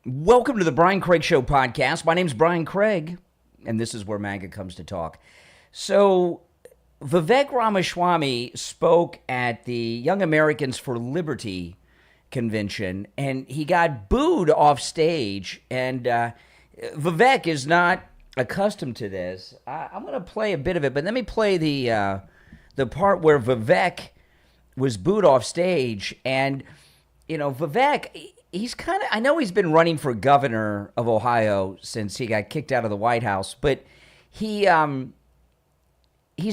Welcome to the Brian Craig Show podcast. My name's Brian Craig, and this is where MAGA comes to talk. So, Vivek Ramaswamy spoke at the Young Americans for Liberty convention, and he got booed off stage. And Vivek is not accustomed to this. I'm going to play a bit of it, but let me play the part where Vivek was booed off stage. And, you know, Vivek, he's kind of, I know he's been running for governor of Ohio since he got kicked out of the White House, but he's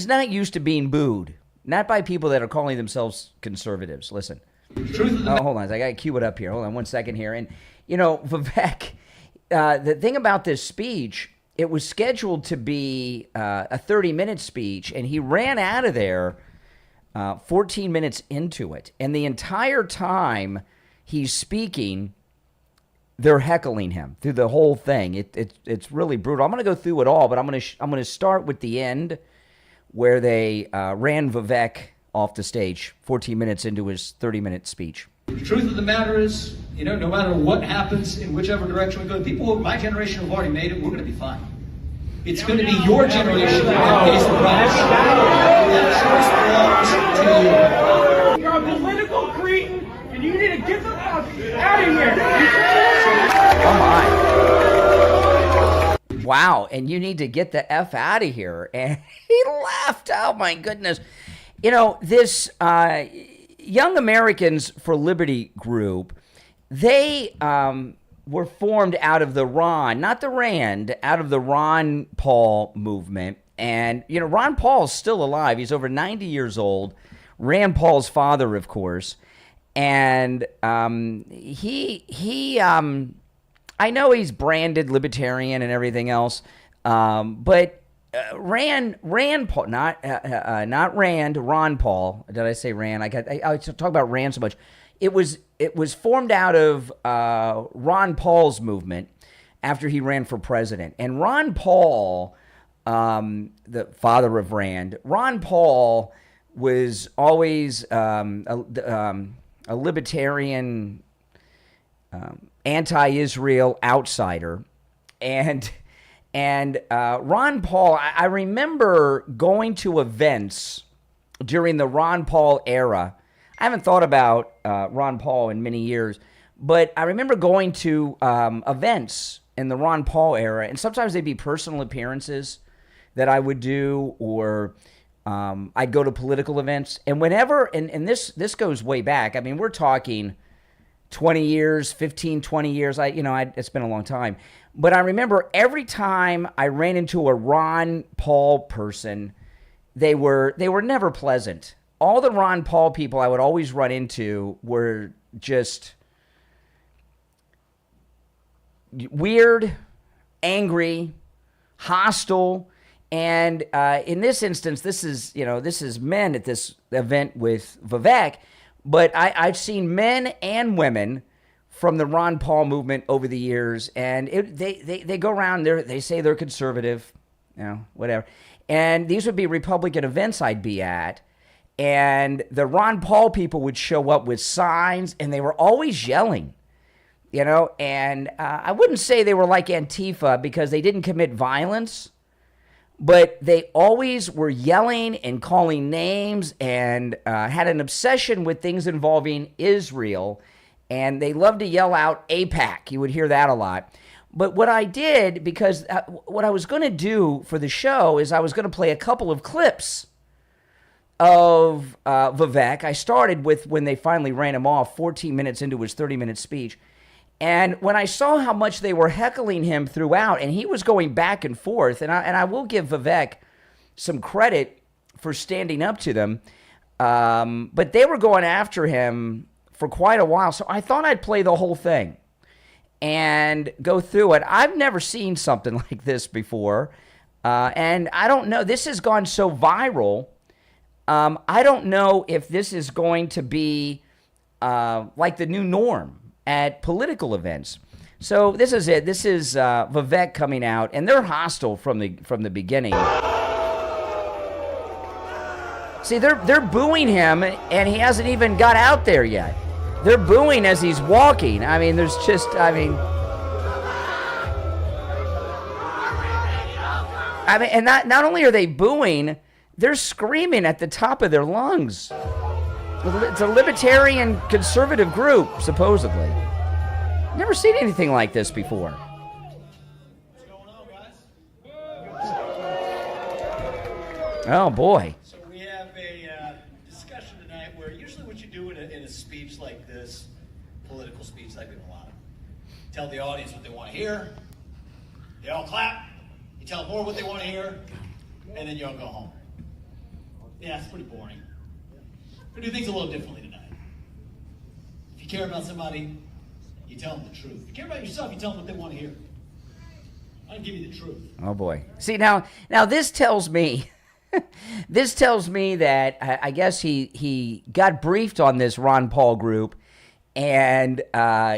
not used to being booed, not by people that are calling themselves conservatives. Listen. Hold on, I got to cue it up here. Hold on 1 second here. And, you know, Vivek, the thing about this speech, it was scheduled to be a 30-minute speech, and he ran out of there 14 minutes into it. And the entire time he's speaking, they're heckling him through the whole thing. It's really brutal. I'm going to go through it all, but I'm going to start with the end where they ran Vivek off the stage 14 minutes into his 30-minute speech. The truth of the matter is, you know, no matter what happens in whichever direction we go, people of my generation have already made it. We're going to be fine. It's going to be your generation that pays the price. That choice belongs to you. You're a political cretin, and you need to get the fuck out of here. Oh my. Wow, and you need to get the F out of here. And he laughed. Oh my goodness. You know, this Young Americans for Liberty group, they were formed out of the Ron, not the Rand, out of the Ron Paul movement. And, you know, Ron Paul's still alive. He's over 90 years old. Rand Paul's father, of course. And I know he's branded libertarian and everything else, but Ron Paul. Did I say Rand? I talk about Rand so much. It was formed out of Ron Paul's movement after he ran for president. And Ron Paul, the father of Rand, Ron Paul was always a libertarian, anti-Israel outsider, and Ron Paul, I remember going to events during the Ron Paul era. I haven't thought about Ron Paul in many years, but I remember going to events in the Ron Paul era, and sometimes they'd be personal appearances that I would do, or I'd go to political events. And whenever, and this goes way back, I mean, we're talking 20 years, 15, 20 years. It's been a long time. But I remember every time I ran into a Ron Paul person, they were never pleasant. All the Ron Paul people I would always run into were just weird, angry, hostile. And in this instance, this is men at this event with Vivek. But I've seen men and women from the Ron Paul movement over the years, and they go around there. They say they're conservative, whatever. And these would be Republican events I'd be at, and the Ron Paul people would show up with signs, and they were always yelling, And I wouldn't say they were like Antifa because they didn't commit violence, but they always were yelling and calling names and had an obsession with things involving Israel. And they loved to yell out AIPAC. You would hear that a lot. But what I did, because what I was going to do for the show is I was going to play a couple of clips of Vivek. I started with when they finally ran him off 14 minutes into his 30-minute speech. And when I saw how much they were heckling him throughout, and he was going back and forth, and I will give Vivek some credit for standing up to them, but they were going after him for quite a while. So I thought I'd play the whole thing and go through it. I've never seen something like this before, and I don't know. This has gone so viral. I don't know if this is going to be like the new norm at political events. So this is it. This is Vivek coming out, and they're hostile from the beginning. See, they're booing him, and he hasn't even got out there yet. They're booing as he's walking. I mean, there's just, I mean, and not only are they booing, they're screaming at the top of their lungs. It's a libertarian conservative group, supposedly. Never seen anything like this before. What's going on, guys? Oh, boy. So we have a discussion tonight where usually what you do in a speech like this, political speech like we have a lot of, tell the audience what they want to hear, they all clap, you tell them more what they want to hear, and then you all go home. Yeah, it's pretty boring. We're going to do things a little differently tonight. If you care about somebody, you tell them the truth. If you care about yourself, you tell them what they want to hear. I'll give you the truth. Oh, boy. See, now this tells me, that I guess he got briefed on this Ron Paul group, and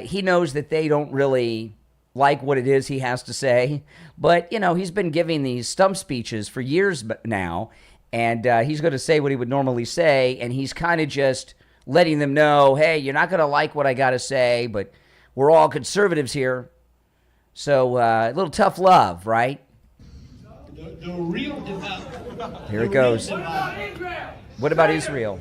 he knows that they don't really like what it is he has to say. But, he's been giving these stump speeches for years now, and he's going to say what he would normally say, and he's kind of just letting them know, hey, you're not going to like what I got to say, but we're all conservatives here. So a little tough love, right? The real devout. Here it goes. What about Israel?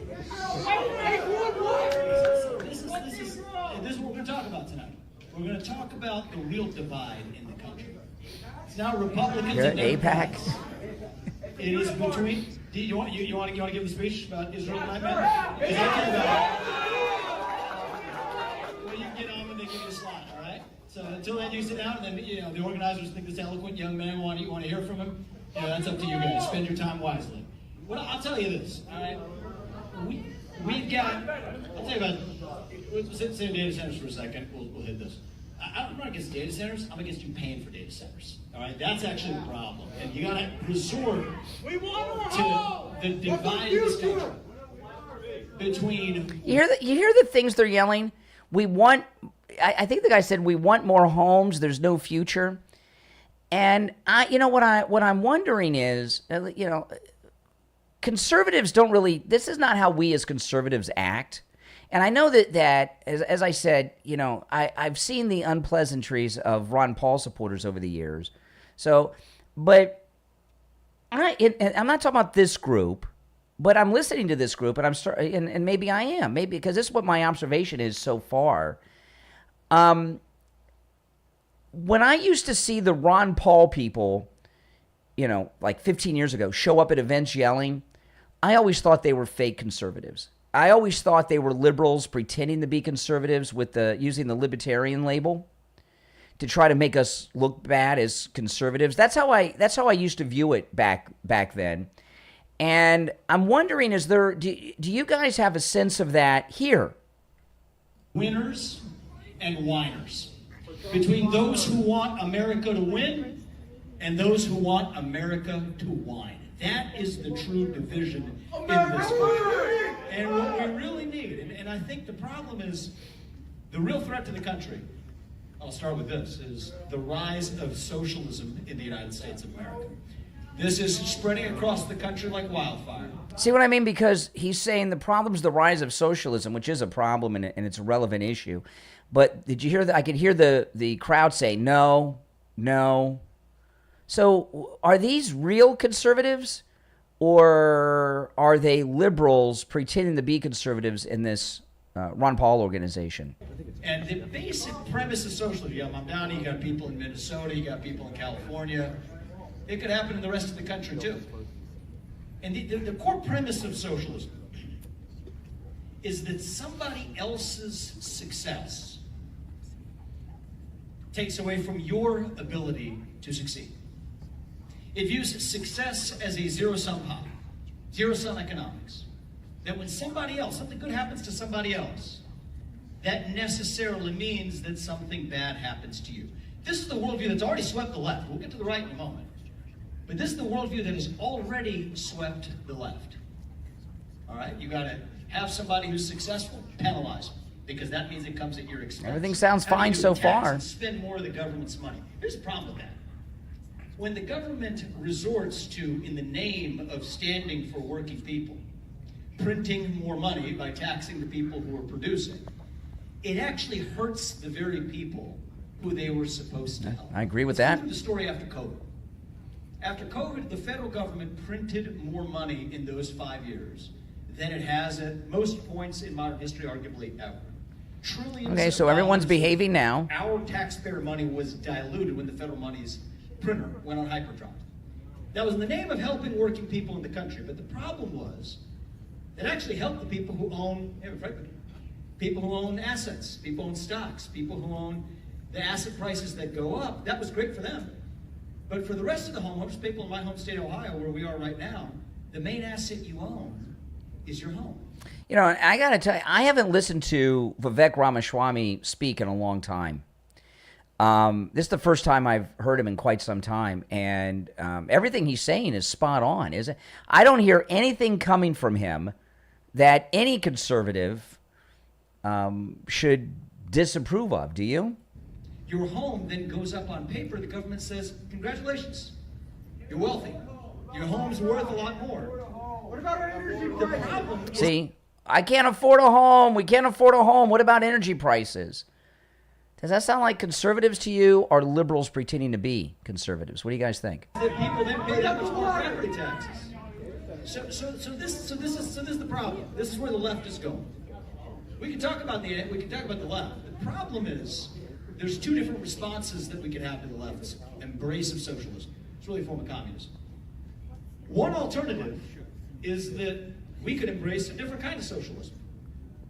This is what we're going to talk about tonight. We're going to talk about the real divide in the country. It's not Republicans Here and at APAC. Democrats. It is between. You want to give the speech about Israel tonight, man? Because I care about it. Well, you can get on when they give you a slot, all right? So until then, you sit down, and then the organizers think this eloquent young man want to hear from him. That's up to you guys. Spend your time wisely. Well, I'll tell you this, all right? We've got. I'll tell you about. Let's say data centers for a second. We'll hit this. I'm not against data centers. I'm against you paying for data centers. All right, that's actually the problem, and you got to resort to the divide in this country between. You hear the things they're yelling. We want. I think the guy said we want more homes. There's no future, and what I'm wondering is, conservatives don't really. This is not how we as conservatives act. And I know that as I said, I've seen the unpleasantries of Ron Paul supporters over the years. So, but I'm not talking about this group, but I'm listening to this group, and and maybe I am, because this is what my observation is so far. When I used to see the Ron Paul people, like 15 years ago, show up at events yelling, I always thought they were fake conservatives. I always thought they were liberals pretending to be conservatives with using the libertarian label to try to make us look bad as conservatives. That's how I used to view it back then. And I'm wondering, do you guys have a sense of that here? Winners and whiners. Between those who want America to win and those who want America to whine. That is the true division in this country. And what we really need, and I think the problem is, the real threat to the country, I'll start with this, is the rise of socialism in the United States of America. This is spreading across the country like wildfire. See what I mean? Because he's saying the problem's the rise of socialism, which is a problem and it's a relevant issue. But did you hear that? I could hear the crowd say, no, no. So are these real conservatives, or are they liberals pretending to be conservatives in this Ron Paul organization? And the basic premise of socialism, you got Mamdani, you got people in Minnesota, you got people in California. It could happen in the rest of the country too. And the core premise of socialism is that somebody else's success takes away from your ability to succeed. It views success as a zero-sum pie, zero-sum economics. That when somebody else, something good happens to somebody else, that necessarily means that something bad happens to you. This is the worldview that's already swept the left. We'll get to the right in a moment. But this is the worldview that has already swept the left. All right? You got to have somebody who's successful, penalize them, because that means it comes at your expense. Everything sounds fine so far. Spend more of the government's money. Here's the problem with that. When the government resorts to, in the name of standing for working people, printing more money by taxing the people who are producing, it actually hurts the very people who they were supposed to help. I agree with Let's that. go through the story after COVID. After COVID, the federal government printed more money in those 5 years than it has at most points in modern history, arguably ever. Trillions. Okay, so of everyone's dollars behaving now. Our taxpayer money was diluted when the federal money's printer went on hyperdrive. That was in the name of helping working people in the country, but the problem was it actually helped the people who own, people who own assets, people who own stocks, people who own the asset prices that go up. That was great for them. But for the rest of the homeowners, people in my home state, Ohio, where we are right now, the main asset you own is your home. You know, I got to tell you, I haven't listened to Vivek Ramaswamy speak in a long time. This is the first time I've heard him in quite some time, and everything he's saying is spot on, isn't it? I don't hear anything coming from him that any conservative should disapprove of. Do you? Your home then goes up on paper. The government says, congratulations, you're wealthy. Your home's worth a lot more. What about our energy The prices? problem is See, I can't afford a home. We can't afford a home. What about energy prices? Does that sound like conservatives to you, or liberals pretending to be conservatives? What do you guys think? that people then pay that much more property taxes. So this is the problem. This is where the left is going. We can talk about the left. The problem is there's two different responses that we can have to the left's embrace of socialism. It's really a form of communism. One alternative is that we could embrace a different kind of socialism.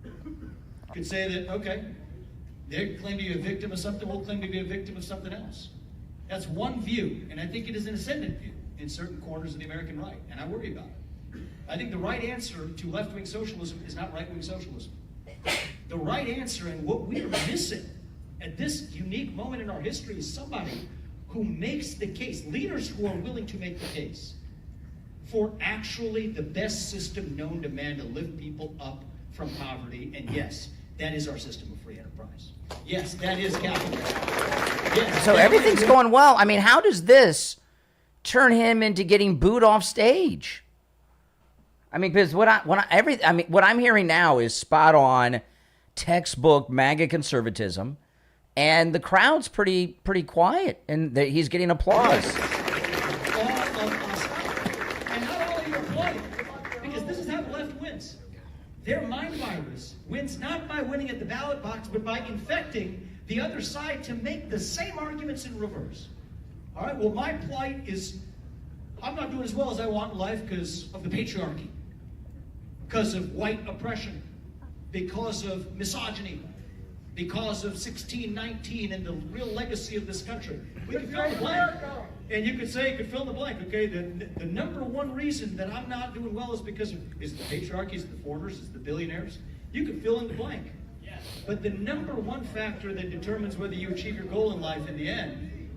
You could say that, okay, they claim to be a victim of something, we'll claim to be a victim of something else. That's one view, and I think it is an ascendant view in certain corners of the American right, and I worry about it. I think the right answer to left-wing socialism is not right-wing socialism. The right answer, and what we are missing at this unique moment in our history, is somebody who makes the case, leaders who are willing to make the case for actually the best system known to man to lift people up from poverty. And yes, that is our system of free enterprise. Yes, that is capitalism. Yes, So everything's going well. I mean, how does this turn him into getting booed off stage? I mean, because what I'm hearing now is spot on, textbook MAGA conservatism, and the crowd's pretty quiet, and he's getting applause. All of us. And not all of you are applauding, because this is how the left wins. Their mind virus wins not by winning at the ballot box, but by infecting the other side to make the same arguments in reverse. All right, well, my plight is I'm not doing as well as I want in life because of the patriarchy, because of white oppression, because of misogyny, because of 1619 and the real legacy of this country. We could fill in the blank. And you could say, you could fill in the blank, okay? The number one reason that I'm not doing well is because is the patriarchy, is the foreigners, is the billionaires. You could fill in the blank. Yes. But the number one factor that determines whether you achieve your goal in life in the end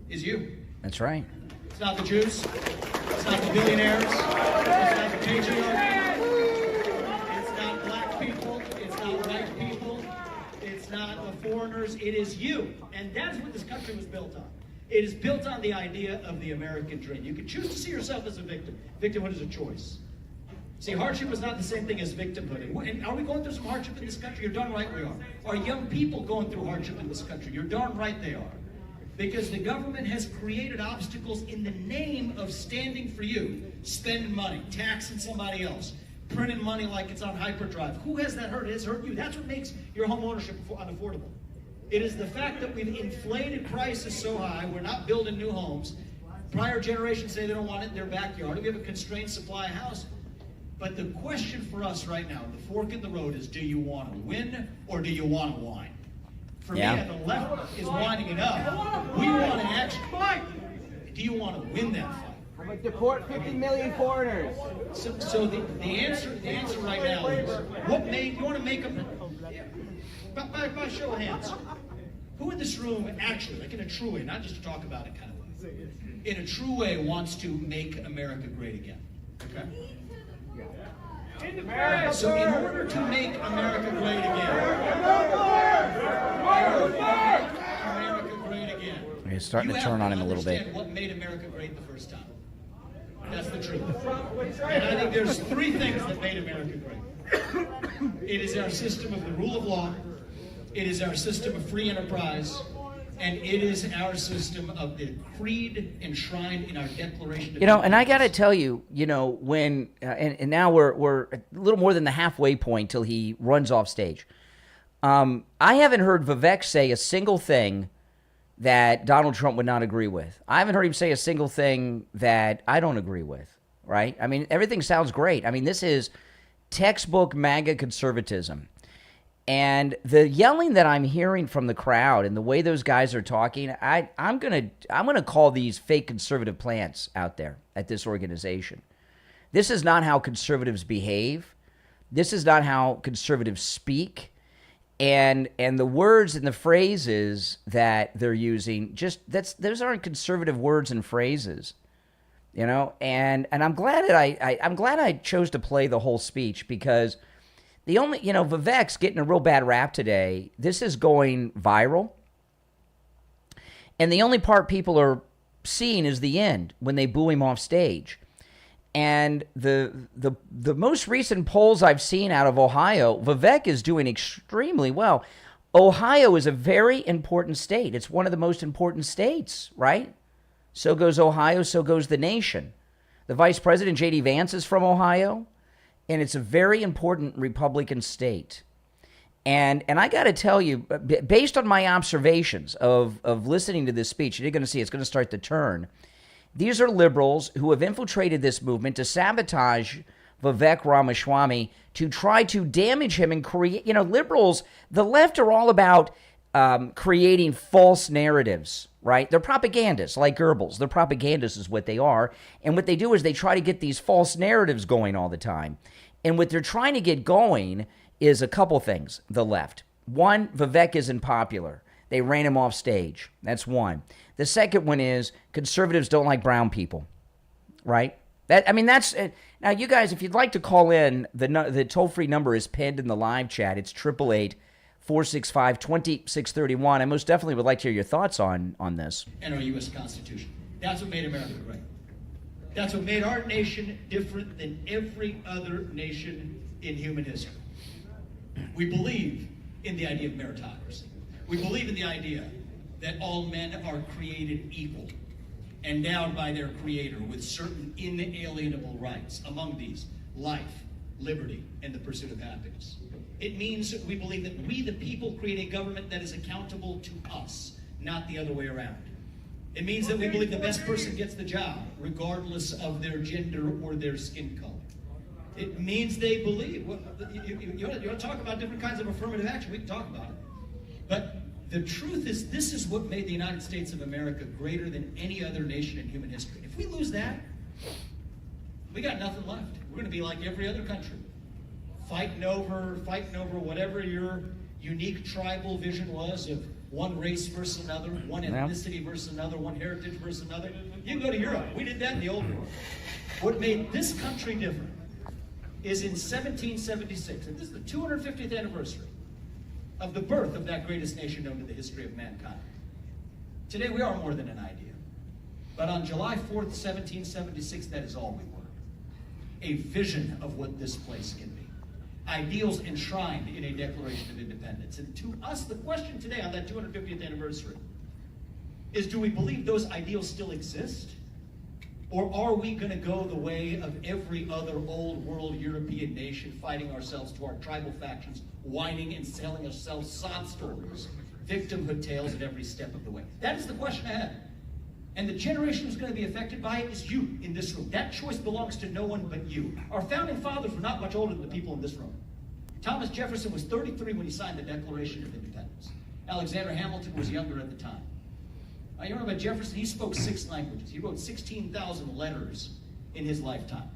is you. That's right. It's not the Jews. It's not the billionaires. It's not the patriarchy. It's not black people. It's not white people. It's not the foreigners. It is you. And that's what this country was built on. It is built on the idea of the American dream. You can choose to see yourself as a victim. Victimhood is a choice. See, hardship is not the same thing as victimhood. And are we going through some hardship in this country? You're darn right we are. Are young people going through hardship in this country? You're darn right they are. Because the government has created obstacles in the name of standing for you, spending money, taxing somebody else, printing money like it's on hyperdrive. Who has that hurt? It has hurt you. That's what makes your home ownership unaffordable. It is the fact that we've inflated prices so high, we're not building new homes. Prior generations say they don't want it in their backyard. We have a constrained supply of housing. But the question for us right now, the fork in the road, is do you want to win or do you want to whine? For me, the left is winding it up. We want to actually fight. Do you want to win that fight? I'm like, deport 50 million foreigners. So the answer right now is, you want to make them, by show of hands, who in this room actually, like in a true way, not just to talk about it kind of way, in a true way wants to make America great again? Okay? So in order to make America great again, He's starting to turn on him a little bit. What made America great the first time? That's the truth. And I think there's three things that made America great. It is our system of the rule of law. It is our system of free enterprise. And it is our system of the creed enshrined in our Declaration of You know, and I got to Independence. tell you, you know, when and now we're a little more than the halfway point till he runs off stage. I haven't heard Vivek say a single thing that Donald Trump would not agree with. I haven't heard him say a single thing that I don't agree with, right? I mean, everything sounds great. I mean, this is textbook MAGA conservatism. And the yelling that I'm hearing from the crowd and the way those guys are talking, I'm gonna call these fake conservative plants out there at this organization. This is not how conservatives behave. This is not how conservatives speak. And the words and the phrases that they're using, those aren't conservative words and phrases. You know, and I'm glad that I'm glad I chose to play the whole speech, because the only, you know, Vivek's getting a real bad rap today. This is going viral. And the only part people are seeing is the end when they boo him off stage. And the most recent polls I've seen out of Ohio, Vivek is doing extremely well. Ohio is a very important state. It's one of the most important states, right? So goes Ohio, so goes the nation. The Vice President, J.D. Vance, is from Ohio. And it's a very important Republican state. And I got to tell you, based on my observations of listening to this speech, you're going to see it's going to start to turn. These are liberals who have infiltrated this movement to sabotage Vivek Ramaswamy, to try to damage him and create, you know, liberals, the left are all about creating false narratives, right? They're propagandists, like Goebbels. They're propagandists is what they are. And what they do is they try to get these false narratives going all the time. And what they're trying to get going is a couple things, the left. One, Vivek isn't popular. They ran him off stage. That's one. The second one is conservatives don't like brown people, right? That's now, you guys, if you'd like to call in, the toll-free number is pinned in the live chat. It's 888-465-2631. I most definitely would like to hear your thoughts on this. And our U.S. Constitution. That's what made America great. That's what made our nation different than every other nation in human history. We believe in the idea of meritocracy. We believe in the idea that all men are created equal, endowed by their Creator with certain inalienable rights. Among these, life, liberty, and the pursuit of happiness. It means that we believe that we, the people, create a government that is accountable to us, not the other way around. It means that we believe the best person gets the job, regardless of their gender or their skin color. It means they believe. Well, you want to talk about different kinds of affirmative action, we can talk about it. But the truth is, this is what made the United States of America greater than any other nation in human history. If we lose that, we got nothing left. We're going to be like every other country, fighting over whatever your unique tribal vision was of one race versus another, one ethnicity versus another, one heritage versus another. You can go to Europe. We did that in the old world. What made this country different is in 1776, and this is the 250th anniversary of the birth of that greatest nation known to the history of mankind. Today we are more than an idea. But on July 4th, 1776, that is all we were. A vision of what this place can be. Ideals enshrined in a Declaration of Independence. And to us, the question today on that 250th anniversary is, do we believe those ideals still exist? Or are we going to go the way of every other old world European nation, fighting ourselves to our tribal factions, whining and selling ourselves sob stories, victimhood tales at every step of the way? That is the question ahead. And the generation who's going to be affected by it is you in this room. That choice belongs to no one but you. Our founding fathers were not much older than the people in this room. Thomas Jefferson was 33 when he signed the Declaration of Independence. Alexander Hamilton was younger at the time. You remember about Jefferson? He spoke 6 languages. He wrote 16,000 letters in his lifetime.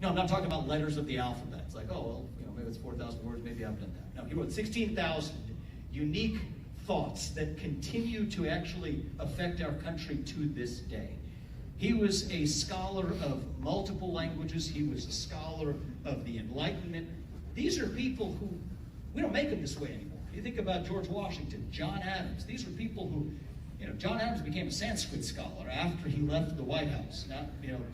No, I'm not talking about letters of the alphabet. It's like, oh, well, maybe it's 4,000 words, maybe I've done that. No, he wrote 16,000 unique thoughts that continue to actually affect our country to this day. He was a scholar of multiple languages. He was a scholar of the Enlightenment. These are people who, we don't make them this way anymore. You think about George Washington, John Adams. These are people who, John Adams became a Sanskrit scholar after he left the White House, not,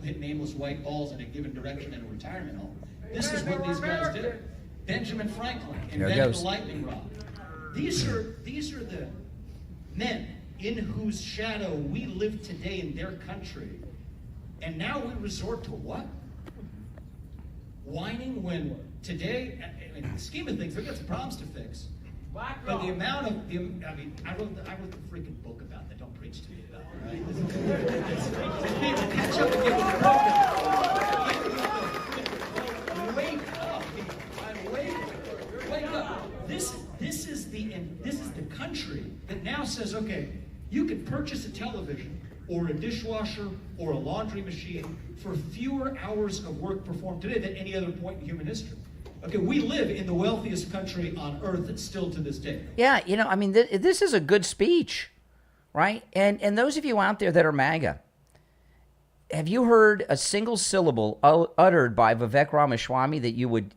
hit nameless white balls in a given direction in a retirement home. This is what these guys did. Benjamin Franklin invented the lightning rod. These are the men in whose shadow we live today in their country. And now we resort to what? Whining when today, in the scheme of things, we've got some problems to fix. But the amount of, I wrote the freaking book about that. Don't preach to me about it, right? People catch up and get broken. Wake up, people. Wake up. This is the country that now says, okay, you can purchase a television or a dishwasher or a laundry machine for fewer hours of work performed today than any other point in human history. Okay, we live in the wealthiest country on earth still to this day. Yeah, this is a good speech, right? And those of you out there that are MAGA, have you heard a single syllable uttered by Vivek Ramaswamy that you would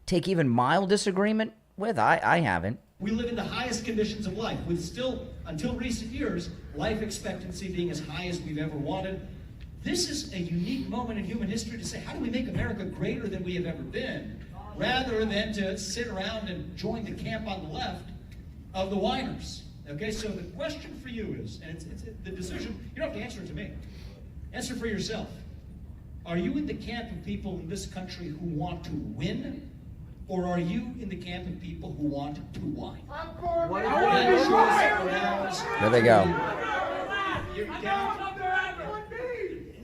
take even mild disagreement with? I haven't. We live in the highest conditions of life, with still, until recent years, life expectancy being as high as we've ever wanted. This is a unique moment in human history to say, how do we make America greater than we have ever been, rather than to sit around and join the camp on the left of the whiners. Okay, so the question for you is, and it's the decision, you don't have to answer it to me. Answer for yourself. Are you in the camp of people in this country who want to win, or are you in the camp of people who want to whine? There they go.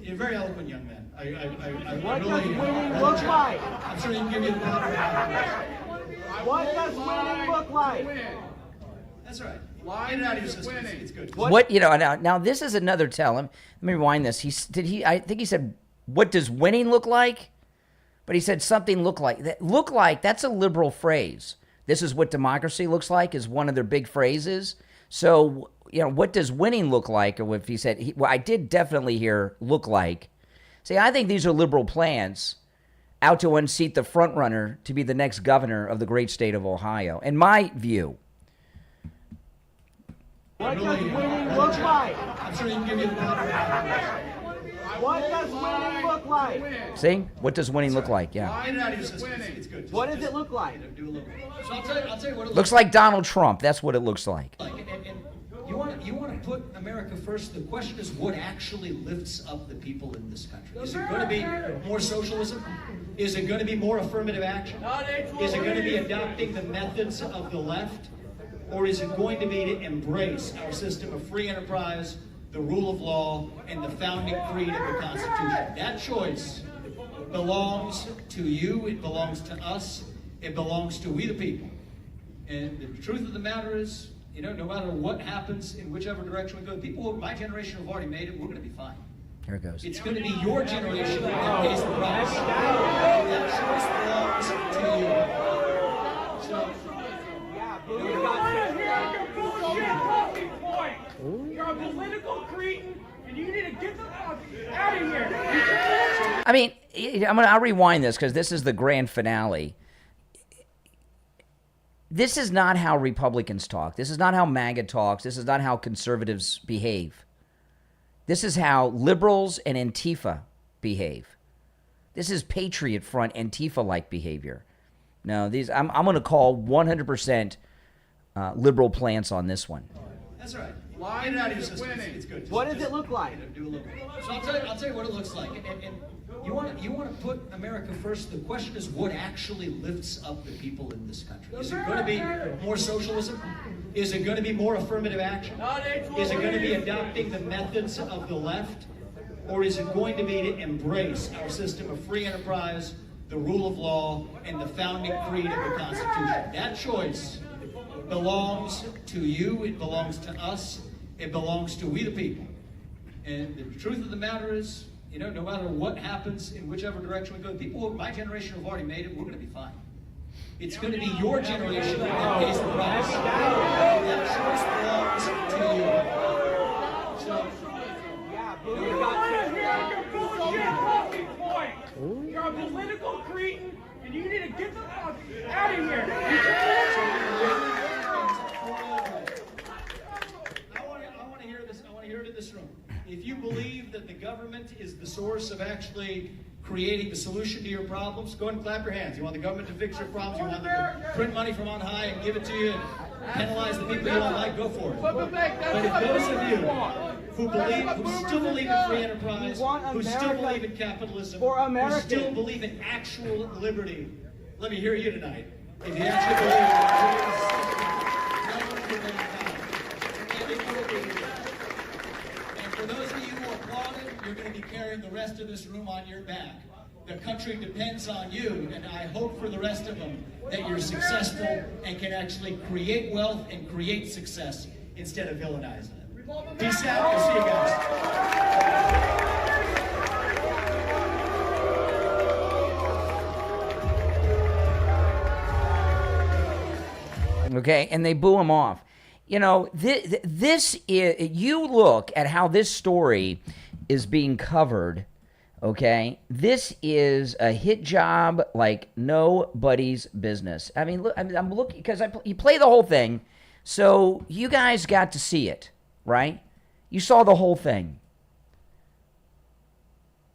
You're a very eloquent young man. What does winning look like? I'm sure you can give me the power. What does winning look like? That's right. Get it out of your system. It's good. Now this is another tell. Let me rewind this. I think he said, what does winning look like? But he said something look like. Look like, that's a liberal phrase. This is what democracy looks like is one of their big phrases. So, what does winning look like? Or if he said, I did definitely hear look like. See, I think these are liberal plans out to unseat the front runner to be the next governor of the great state of Ohio. In my view. What does winning look like? I'm sure you can give me the power. What does winning look like? See? What does winning look like? Yeah. Get it out of your system. It's good. What does it look like? Do a little bit. So I'll tell you what it Looks like Donald Trump. That's what it looks like. And you want to put America first. The question is, what actually lifts up the people in this country? Is it going to be more socialism? Is it going to be more affirmative action? Is it going to be adopting the methods of the left? Or is it going to be to embrace our system of free enterprise, the rule of law, and the founding creed of the Constitution? That choice belongs to you, it belongs to us, it belongs to we the people. And the truth of the matter is, no matter what happens in whichever direction we go, people of my generation have already made it, we're going to be fine. Here it goes. It's going to be your generation that pays the price. That choice belongs to you. So, You're a political cretin, and you need to get the fuck out of here. I mean, I'll rewind this because this is the grand finale. This is not how Republicans talk. This is not how MAGA talks. This is not how conservatives behave. This is how liberals and Antifa behave. This is Patriot Front Antifa-like behavior. No, I'm going to call 100% liberal plants on this one. That's right. Get it out of your system. It's good. What does it look like? Do a little bit. So I'll tell you what it looks like. And you want to put America first. The question is, what actually lifts up the people in this country? Is it going to be more socialism? Is it going to be more affirmative action? Is it going to be adopting the methods of the left? Or is it going to be to embrace our system of free enterprise, the rule of law, and the founding creed of the Constitution? That choice belongs to you, it belongs to us, it belongs to we the people. And the truth of the matter is, no matter what happens in whichever direction we go, people of my generation have already made it, we're going to be fine. It's going to be your generation that pays the price. That choice belongs to you. So, You're a political cretin, and you need to get the fuck out of here. I want to hear this. I want to hear it in this room. If you believe that the government is the source of actually creating the solution to your problems, go ahead and clap your hands. You want the government to fix your problems? You want them to print money from on high and give it to you? Penalize the people you don't like, go for it. But Vivek, But if that's those what of we you want. who still believe in free enterprise, We want who still America believe in capitalism, for who Americans. still believe in actual liberty, let me hear you tonight. If you actually believe and for those of you who applauded, you're going to be carrying the rest of this room on your back. The country depends on you, and I hope for the rest of them that you're successful and can actually create wealth and create success instead of villainizing it. Peace out. We'll see you guys. Okay, and they boo him off. You know, this is, you look at how this story is being covered, okay? This is a hit job like nobody's business. I mean, look, I'm looking, because you play the whole thing, so you guys got to see it, right? You saw the whole thing,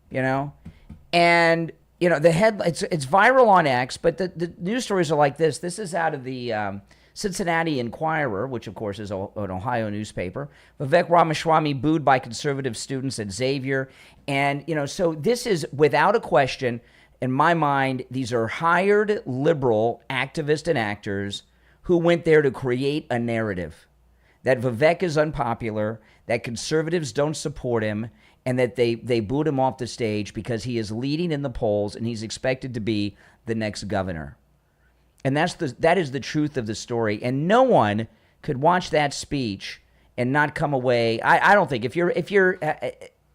you know? And, you know, it's viral on X, but the news stories are like this. This is out of the Cincinnati Enquirer, which of course is an Ohio newspaper. Vivek Ramaswamy booed by conservative students at Xavier. And, you know, so this is without a question, in my mind, these are hired liberal activists and actors who went there to create a narrative that Vivek is unpopular, that conservatives don't support him, and that they booed him off the stage because he is leading in the polls and he's expected to be the next governor. And that is the truth of the story. And no one could watch that speech and not come away. I don't think if you're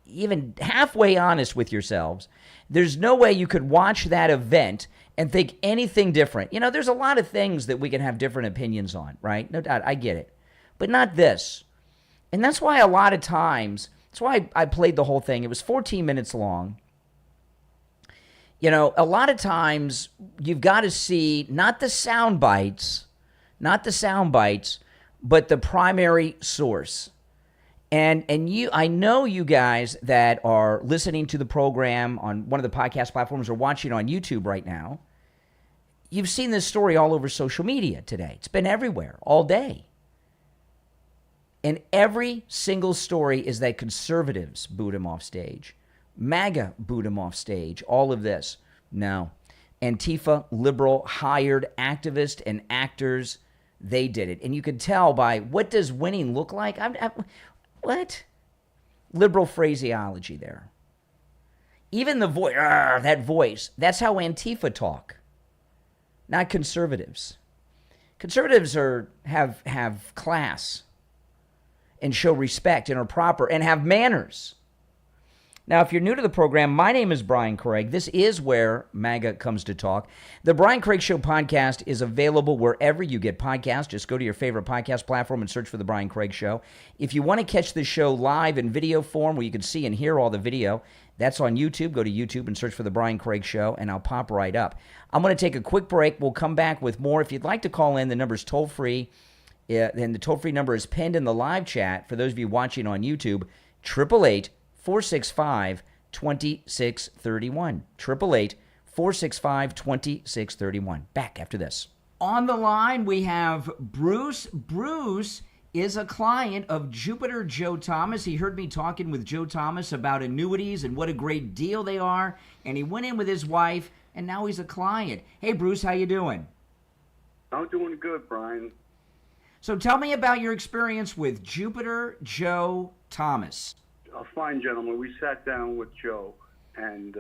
even halfway honest with yourselves, there's no way you could watch that event and think anything different. You know, there's a lot of things that we can have different opinions on, right? No doubt, I get it, but not this. And that's why a lot of times, that's why I played the whole thing. It was 14 minutes long. You know, a lot of times you've got to see not the sound bites, but the primary source. And I know you guys that are listening to the program on one of the podcast platforms or watching on YouTube right now, you've seen this story all over social media today. It's been everywhere all day. And every single story is that conservatives booed him off stage. MAGA booed him off stage, all of this. No. Antifa, liberal, hired activists and actors, they did it. And you could tell by, what does winning look like? What? Liberal phraseology there. Even the voice, that voice, that's how Antifa talk, not conservatives. Conservatives have class and show respect and are proper and have manners. Now, if you're new to the program, my name is Brian Craig. This is where MAGA comes to talk. The Brian Craig Show podcast is available wherever you get podcasts. Just go to your favorite podcast platform and search for The Brian Craig Show. If you want to catch this show live in video form where you can see and hear all the video, that's on YouTube. Go to YouTube and search for The Brian Craig Show, and I'll pop right up. I'm going to take a quick break. We'll come back with more. If you'd like to call in, the number's toll-free. Then the toll-free number is pinned in the live chat for those of you watching on YouTube, 888-465-2631. 888-465-2631. Back after this. On the line, we have Bruce. Bruce is a client of Jupiter Joe Thomas. He heard me talking with Joe Thomas about annuities and what a great deal they are, and he went in with his wife, and now he's a client. Hey, Bruce, how you doing? I'm doing good, Brian. So tell me about your experience with Jupiter Joe Thomas. A fine gentleman. We sat down with Joe, and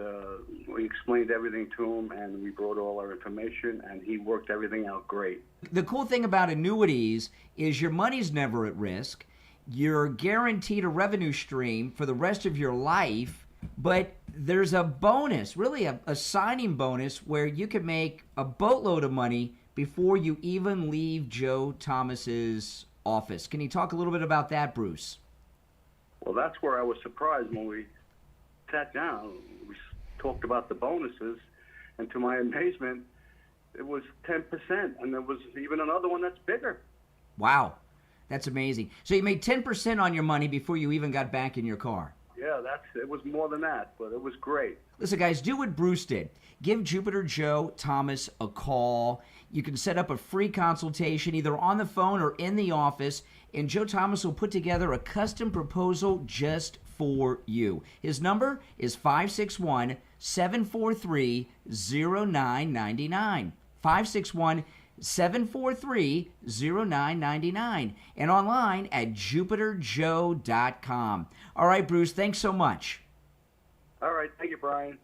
we explained everything to him, and we brought all our information, and he worked everything out great. The cool thing about annuities is your money's never at risk. You're guaranteed a revenue stream for the rest of your life, but there's a bonus, really a signing bonus, where you can make a boatload of money before you even leave Joe Thomas's office. Can you talk a little bit about that, Bruce? Well, that's where I was surprised when we sat down. We talked about the bonuses, and to my amazement, it was 10%, and there was even another one that's bigger. Wow, that's amazing. So you made 10% on your money before you even got back in your car. Yeah, it was more than that, but it was great. Listen, guys, do what Bruce did. Give Jupiter Joe Thomas a call. You can set up a free consultation either on the phone or in the office, and Joe Thomas will put together a custom proposal just for you. His number is 561-743-0999. 561-743-0999, and online at jupiterjoe.com. All right, Bruce, thanks so much. All right. Thank you, Brian.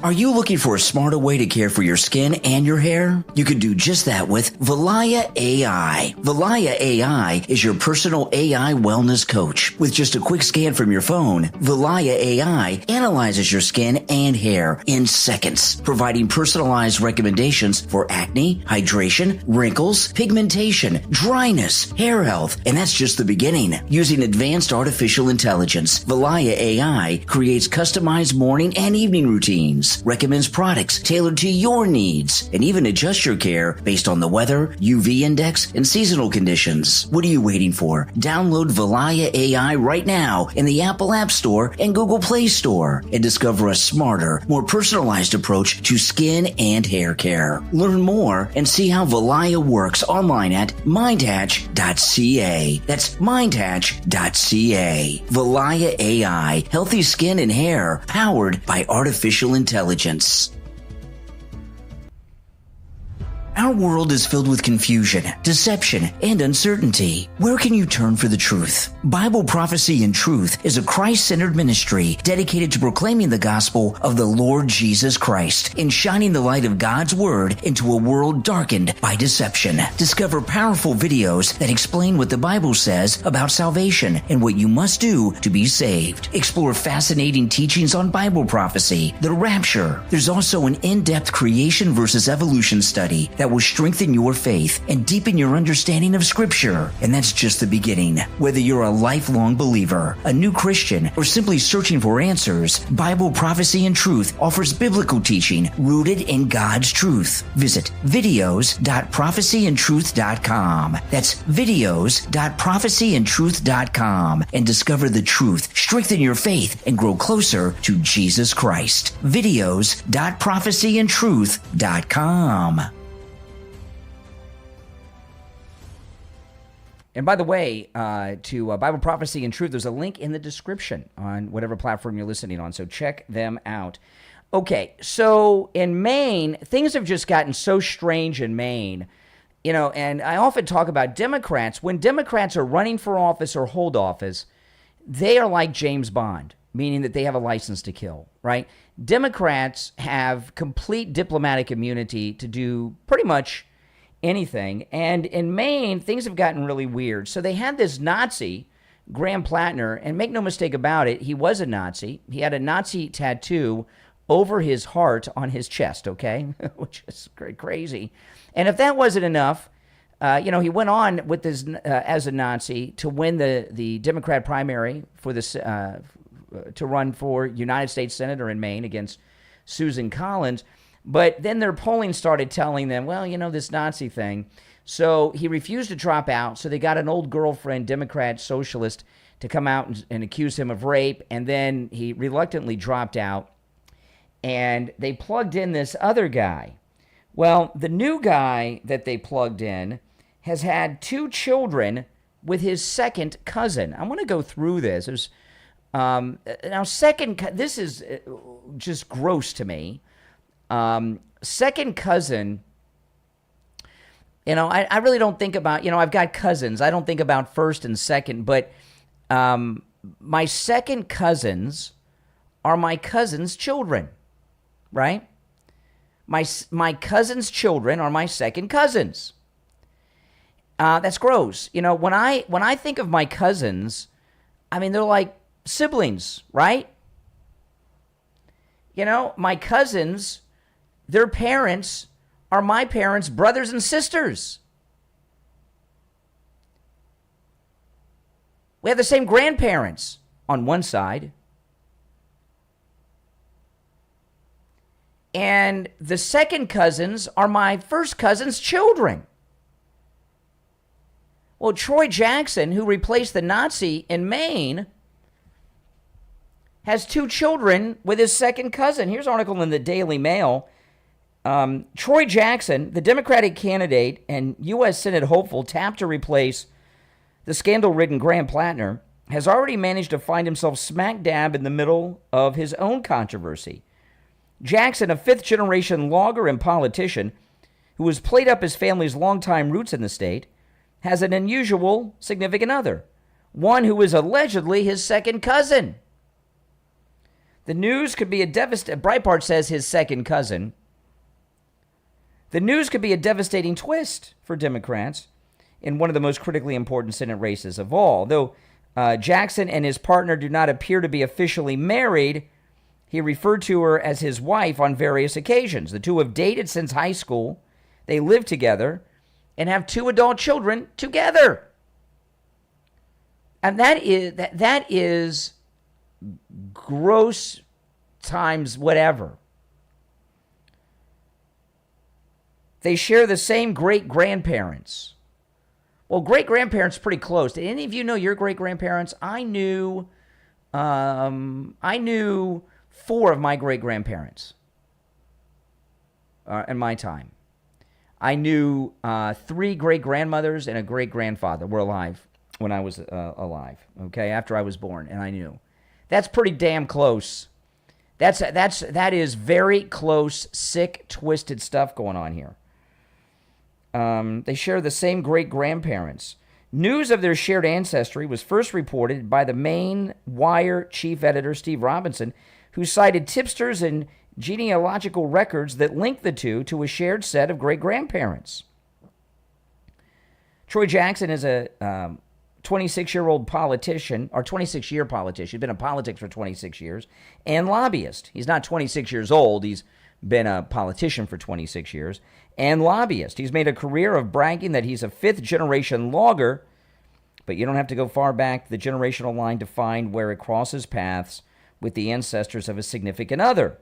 Are you looking for a smarter way to care for your skin and your hair? You can do just that with Valaya AI. Valaya AI is your personal AI wellness coach. With just a quick scan from your phone, Valaya AI analyzes your skin and hair in seconds, providing personalized recommendations for acne, hydration, wrinkles, pigmentation, dryness, hair health, and that's just the beginning. Using advanced artificial intelligence, Valaya AI creates customized morning and evening routines, recommends products tailored to your needs, and even adjusts your care based on the weather, UV index, and seasonal conditions. What are you waiting for? Download Valaya AI right now in the Apple App Store and Google Play Store and discover a smarter, more personalized approach to skin and hair care. Learn more and see how Valaya works online at mindhatch.ca. That's mindhatch.ca. Valaya AI, healthy skin and hair powered by artificial intelligence. Our world is filled with confusion, deception, and uncertainty. Where can you turn for the truth? Bible Prophecy and Truth is a Christ-centered ministry dedicated to proclaiming the gospel of the Lord Jesus Christ and shining the light of God's Word into a world darkened by deception. Discover powerful videos that explain what the Bible says about salvation and what you must do to be saved. Explore fascinating teachings on Bible prophecy, the rapture. There's also an in-depth creation versus evolution study that will strengthen your faith and deepen your understanding of Scripture. And that's just the beginning. Whether you're a lifelong believer, a new Christian, or simply searching for answers, Bible Prophecy and Truth offers biblical teaching rooted in God's truth. Visit videos.prophecyandtruth.com. That's videos.prophecyandtruth.com and discover the truth, strengthen your faith, and grow closer to Jesus Christ. Videos.prophecyandtruth.com. And by the way, to Bible Prophecy and Truth, there's a link in the description on whatever platform you're listening on, so check them out. Okay, so in Maine, things have just gotten so strange in Maine, you know, and I often talk about Democrats. When Democrats are running for office or hold office, they are like James Bond, meaning that they have a license to kill, right? Democrats have complete diplomatic immunity to do pretty much anything. And in Maine, things have gotten really weird. So they had this Nazi, Graham Plattner, and make no mistake about it, he was a Nazi. He had a Nazi tattoo over his heart on his chest, okay? Which is crazy. And if that wasn't enough, he went on with this as a Nazi to win the Democrat primary for this to run for United States Senator in Maine against Susan Collins. But then their polling started telling them, well, you know, this Nazi thing. So he refused to drop out. So they got an old girlfriend, Democrat socialist, to come out and accuse him of rape. And then he reluctantly dropped out. And they plugged in this other guy. Well, the new guy that they plugged in has had 2 children with his second cousin. I want to go through this. This is just gross to me. Second cousin, you know, I really don't think about, you know, I've got cousins. I don't think about first and second, but my second cousins are my cousin's children, right? My cousin's children are my second cousins. That's gross. You know, when I think of my cousins, I mean, they're like siblings, right? You know, my cousins, their parents are my parents' brothers and sisters. We have the same grandparents on one side. And the second cousins are my first cousin's children. Well, Troy Jackson, who replaced the Nazi in Maine, has 2 children with his second cousin. Here's an article in the Daily Mail. Troy Jackson, the Democratic candidate and U.S. Senate hopeful tapped to replace the scandal-ridden Graham Plattner, has already managed to find himself smack dab in the middle of his own controversy. Jackson, a fifth-generation logger and politician who has played up his family's longtime roots in the state, has an unusual significant other, one who is allegedly his second cousin. The news could be a devastating... Breitbart says his second cousin. The news could be a devastating twist for Democrats in one of the most critically important Senate races of all. Though Jackson and his partner do not appear to be officially married, he referred to her as his wife on various occasions. The two have dated since high school. They live together and have 2 adult children together. And that is gross times whatever. They share the same great-grandparents. Well, great-grandparents pretty close. Did any of you know your great-grandparents? I knew 4 of my great-grandparents in my time. I knew 3 great-grandmothers and a great-grandfather were alive when I was alive, okay, after I was born, and I knew. That's pretty damn close. That is very close, sick, twisted stuff going on here. They share the same great-grandparents. News of their shared ancestry was first reported by the Maine Wire chief editor, Steve Robinson, who cited tipsters and genealogical records that linked the two to a shared set of great-grandparents. Troy Jackson is a 26-year-old politician, or 26-year politician. He's been in politics for 26 years, and lobbyist. He's not 26 years old. He's been a politician for 26 years, and lobbyist. He's made a career of bragging that he's a fifth-generation logger, but you don't have to go far back the generational line to find where it crosses paths with the ancestors of a significant other.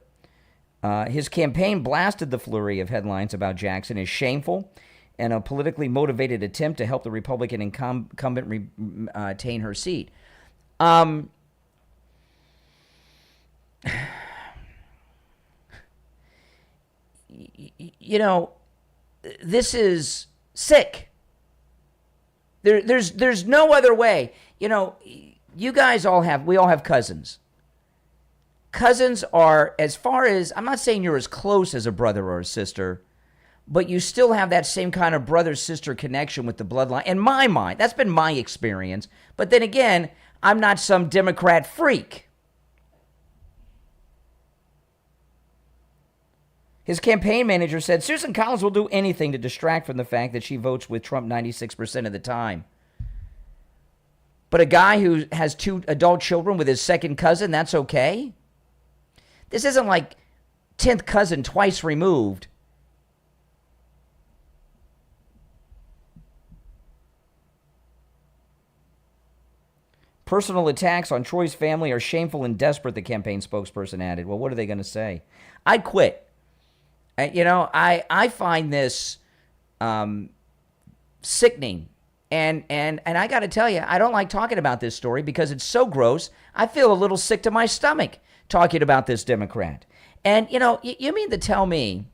His campaign blasted the flurry of headlines about Jackson as shameful and a politically motivated attempt to help the Republican incumbent retain her seat. You know, this is sick. There's no other way. You know, we all have cousins. Cousins are, as far as, I'm not saying you're as close as a brother or a sister, but you still have that same kind of brother-sister connection with the bloodline. In my mind, that's been my experience. But then again, I'm not some Democrat freak. His campaign manager said, Susan Collins will do anything to distract from the fact that she votes with Trump 96% of the time. But a guy who has 2 adult children with his second cousin, that's okay? This isn't like 10th cousin twice removed. Personal attacks on Troy's family are shameful and desperate, the campaign spokesperson added. Well, what are they going to say? I'd quit. You know, I find this sickening. And I got to tell you, I don't like talking about this story because it's so gross. I feel a little sick to my stomach talking about this Democrat. And, you know, you mean to tell me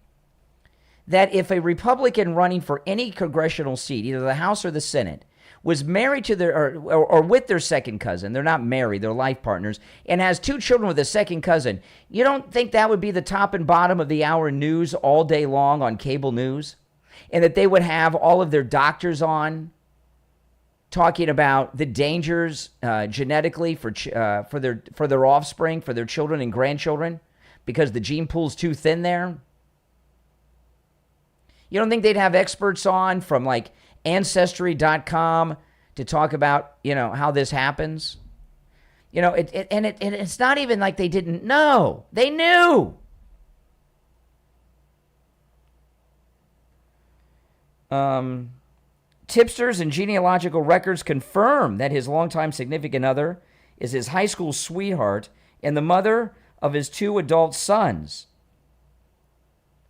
that if a Republican running for any congressional seat, either the House or the Senate, was married to their or with their second cousin, they're not married, they're life partners, and has 2 children with a second cousin, you don't think that would be the top and bottom of the hour news all day long on cable news? And that they would have all of their doctors on talking about the dangers genetically for their offspring, for their children and grandchildren, because the gene pool's too thin there? You don't think they'd have experts on from like Ancestry.com to talk about, you know, how this happens? You know, it's not even like they didn't know. They knew. Tipsters and genealogical records confirm that his longtime significant other is his high school sweetheart and the mother of his 2 adult sons.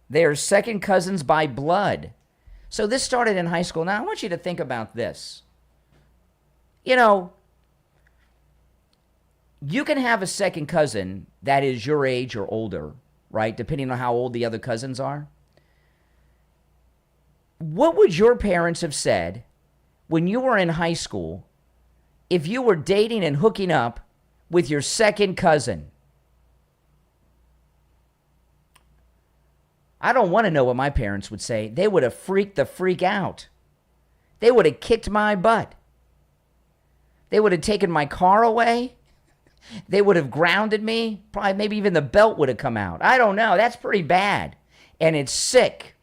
They are second cousins by blood. So this started in high school. Now, I want you to think about this. You know, you can have a second cousin that is your age or older, right? Depending on how old the other cousins are. what would your parents have said when you were in high school if you were dating and hooking up with your second cousin? I don't want to know what my parents would say. They would have freaked the freak out. They would have kicked my butt. They would have taken my car away. They would have grounded me. Probably maybe even the belt would have come out. I don't know. That's pretty bad. And it's sick.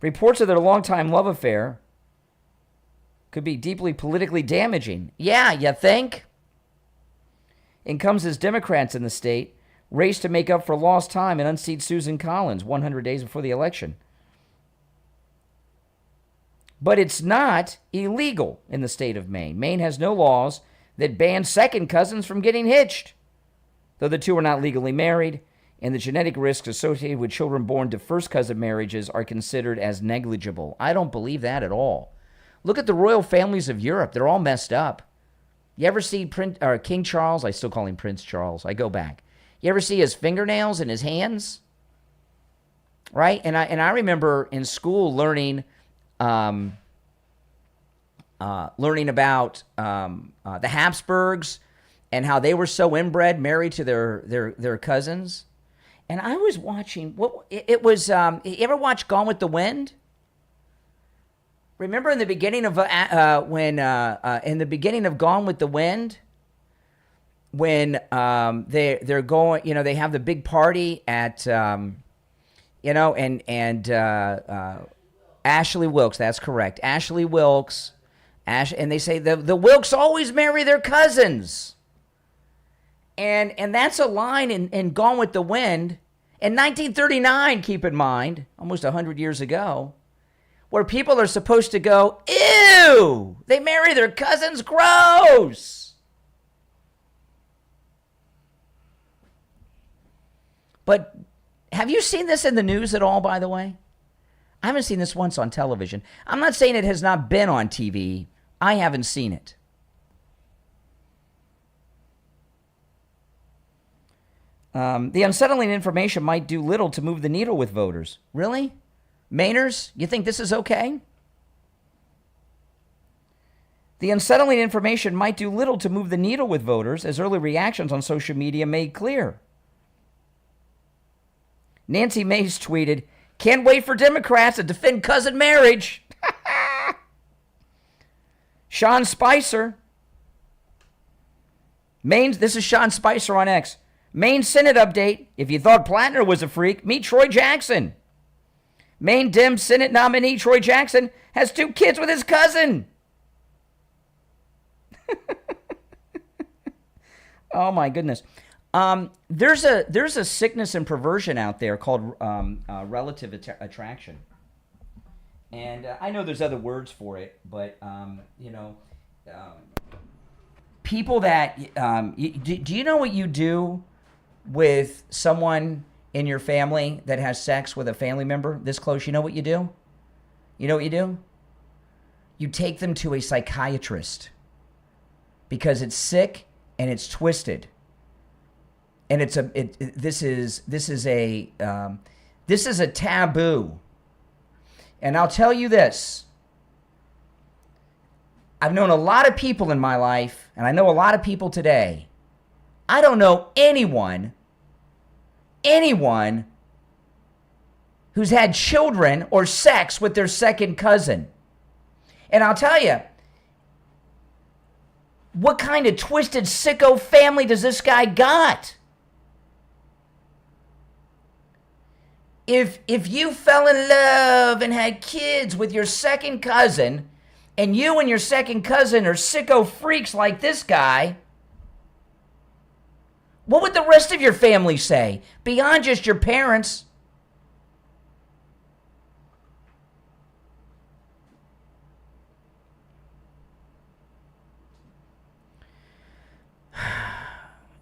Reports of their longtime love affair could be deeply politically damaging. Yeah, you think? In comes as Democrats in the state race to make up for lost time and unseat Susan Collins 100 days before the election. But it's not illegal in the state of Maine. Maine has no laws that ban second cousins from getting hitched, though the two are not legally married, and the genetic risks associated with children born to first cousin marriages are considered as negligible. I don't believe that at all. Look at the royal families of Europe. They're all messed up. You ever see King Charles? I still call him Prince Charles. I go back. You ever see his fingernails and his hands? Right? And I remember in school learning about the Habsburgs and how they were so inbred, married to their cousins. And I was watching you ever watch Gone with the Wind? Remember in the beginning of in the beginning of Gone with the Wind, when they're going, they have the big party at Ashley Wilkes, that's correct. Ashley Wilkes, and they say the Wilkes always marry their cousins. And that's a line in Gone with the Wind in 1939, keep in mind, almost 100 years ago, where people are supposed to go, ew, they marry their cousins, gross. But have you seen this in the news at all, by the way? I haven't seen this once on television. I'm not saying it has not been on TV. I haven't seen it. The unsettling information might do little to move the needle with voters. Really? Mainers, you think this is okay? The unsettling information might do little to move the needle with voters, as early reactions on social media made clear. Nancy Mace tweeted, "Can't wait for Democrats to defend cousin marriage." Sean Spicer. This is Sean Spicer on X. Maine Senate update. If you thought Plattner was a freak, meet Troy Jackson. Maine Dem Senate nominee Troy Jackson has 2 kids with his cousin. Oh my goodness. There's a sickness and perversion out there called relative attraction, and I know there's other words for it, but people that do you know what you do with someone in your family that has sex with a family member this close? You know what you do? You know what you do? You take them to a psychiatrist because it's sick and it's twisted. And this is a taboo. And I'll tell you this. I've known a lot of people in my life, and I know a lot of people today. I don't know anyone who's had children or sex with their second cousin. And I'll tell you, what kind of twisted sicko family does this guy got? If you fell in love and had kids with your second cousin, and you and your second cousin are sicko freaks like this guy, what would the rest of your family say? Beyond just your parents.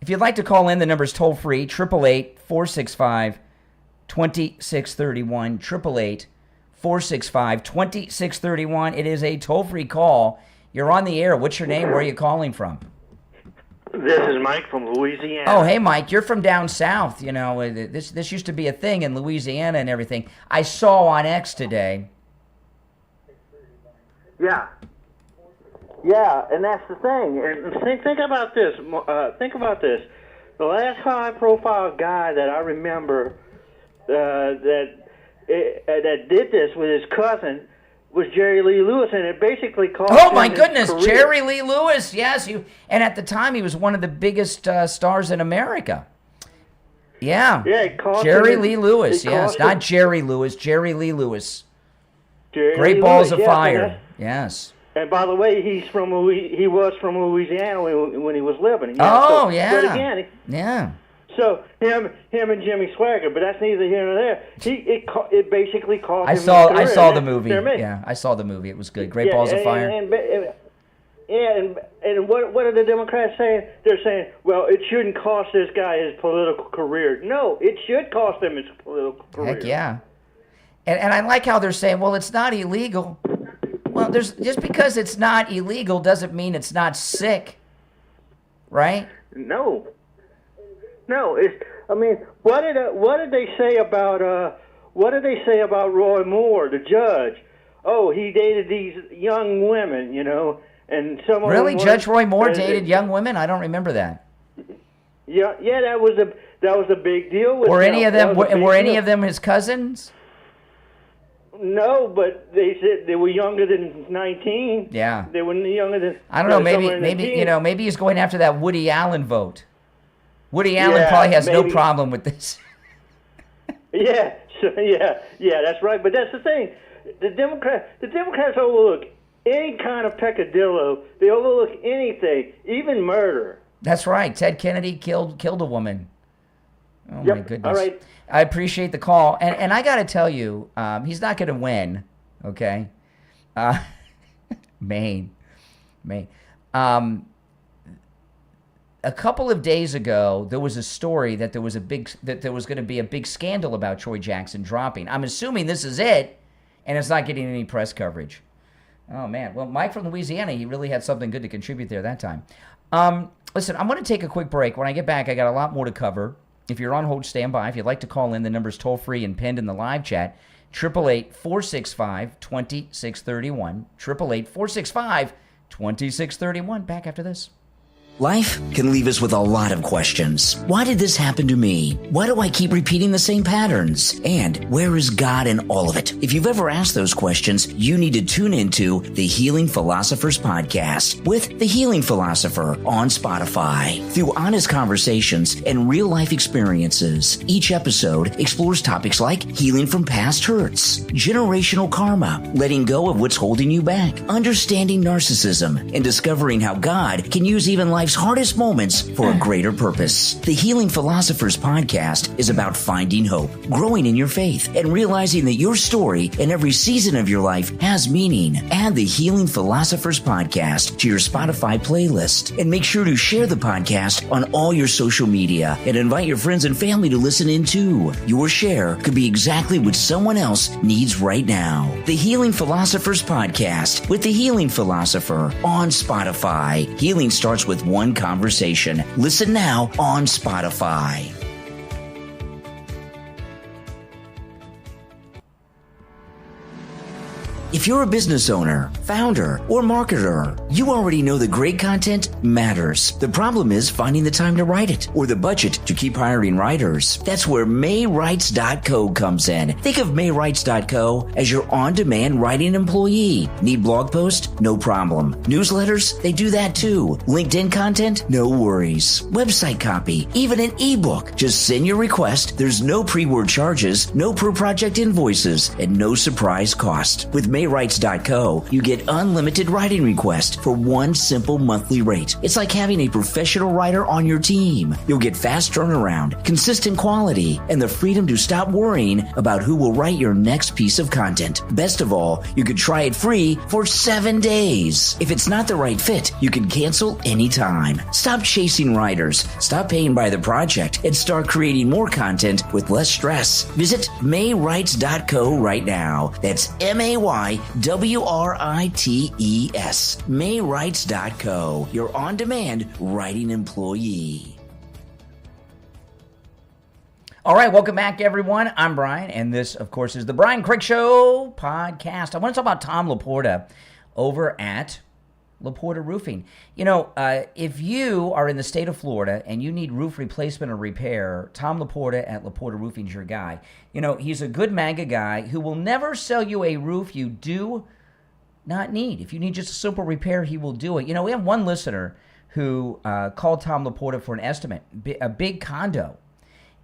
If you'd like to call in, the number's toll free, 888-465-2631, 888-465-2631. It is a toll-free call. You're on the air. What's your name? Where are you calling from? This is Mike from Louisiana. Oh, hey, Mike, you're from down south. You know, this used to be a thing in Louisiana and everything. I saw on X today. Yeah. Yeah, and that's the thing. And think about this. Think about this. The last high-profile guy that I remember that did this with his cousin was Jerry Lee Lewis, and it basically cost Oh him my his goodness, career. Jerry Lee Lewis, yes, and at the time he was one of the biggest stars in America. Yeah, Yeah, it cost Jerry him- Lee Lewis, it yes, cost not him- Jerry Lewis, Jerry Lee Lewis. Jerry Great Lee Balls Lewis, of yes, Fire, yes. And by the way, he was from Louisiana when he was living. Oh, so, yeah. But again, Yeah. so him and Jimmy Swaggart, but that's neither here nor there. It basically cost I him saw his career. the And movie. they're Yeah, I saw the movie. It was good. Great Yeah, Balls of Fire. And what are the Democrats saying? They're saying, well, it shouldn't cost this guy his political career. No, it should cost him his political career. Heck yeah. And I like how they're saying, well, it's not illegal. Well, just because it's not illegal doesn't mean it's not sick, right? No. I mean, what did they say about Roy Moore, the judge? Oh, he dated these young women, you know, and some of Really, them Judge were- Roy Moore and- dated young women? I don't remember that. Yeah, that was a big deal. Were any of them were any deal. of them his cousins? No, but they said they were younger than 19. Yeah. They were younger than. I don't know. somewhere in the Maybe teens. maybe he's going after that Woody Allen vote. Woody Allen Yeah, probably has no maybe. problem with this. Yeah, that's right. But that's the thing. The Democrats overlook any kind of peccadillo. They overlook anything, even murder. That's right. Ted Kennedy killed a woman. Oh my Yep. goodness. All right. I appreciate the call, and I got to tell you, he's not going to win. Okay, Maine. A couple of days ago, there was a story that there was going to be a big scandal about Troy Jackson dropping. I'm assuming this is it, and it's not getting any press coverage. Oh man. Well, Mike from Louisiana, he really had something good to contribute there that time. Listen, I'm going to take a quick break. When I get back, I got a lot more to cover. If you're on hold, stand by. If you'd like to call in, the number's toll-free and pinned in the live chat, 888-465-2631, 888-465-2631. Back after this. Life can leave us with a lot of questions. Why did this happen to me? Why do I keep repeating the same patterns? And where is God in all of it? If you've ever asked those questions, you need to tune into the Healing Philosophers Podcast with The Healing Philosopher on Spotify. Through honest conversations and real-life experiences, each episode explores topics like healing from past hurts, generational karma, letting go of what's holding you back, understanding narcissism, and discovering how God can use even life's hardest moments for a greater purpose. The Healing Philosophers Podcast is about finding hope, growing in your faith, and realizing that your story and every season of your life has meaning. Add the Healing Philosophers Podcast to your Spotify playlist, and make sure to share the podcast on all your social media and invite your friends and family to listen in too. Your share could be exactly what someone else needs right now. The Healing Philosophers Podcast with the Healing Philosopher on Spotify. Healing starts with one conversation. Listen now on Spotify. If you're a business owner, founder, or marketer, you already know that great content matters. The problem is finding the time to write it or the budget to keep hiring writers. That's where maywrites.co comes in. Think of maywrites.co as your on-demand writing employee. Need blog posts? No problem. Newsletters? They do that too. LinkedIn content? No worries. Website copy? Even an ebook? Just send your request. There's no pre-word charges, no per-project invoices, and no surprise cost. With maywrites.co, you get unlimited writing requests for one simple monthly rate. It's like having a professional writer on your team. You'll get fast turnaround, consistent quality, and the freedom to stop worrying about who will write your next piece of content. Best of all, you can try it free for 7 days. If it's not the right fit, you can cancel anytime. Stop chasing writers, stop paying by the project, and start creating more content with less stress. Visit maywrites.co right now. That's MAY Mayrights.co, your on-demand writing employee. All right, welcome back, everyone. I'm Brian, and this, of course, is the Brian Craig Show podcast. I want to talk about Tom Laporta over at Laporta Roofing. You know, if you are in the state of Florida and you need roof replacement or repair, Tom Laporta at Laporta Roofing is your guy. You know, he's a good MAGA guy who will never sell you a roof you do not need. If you need just a simple repair, he will do it. You know, we have one listener who called Tom Laporta for an estimate, a big condo.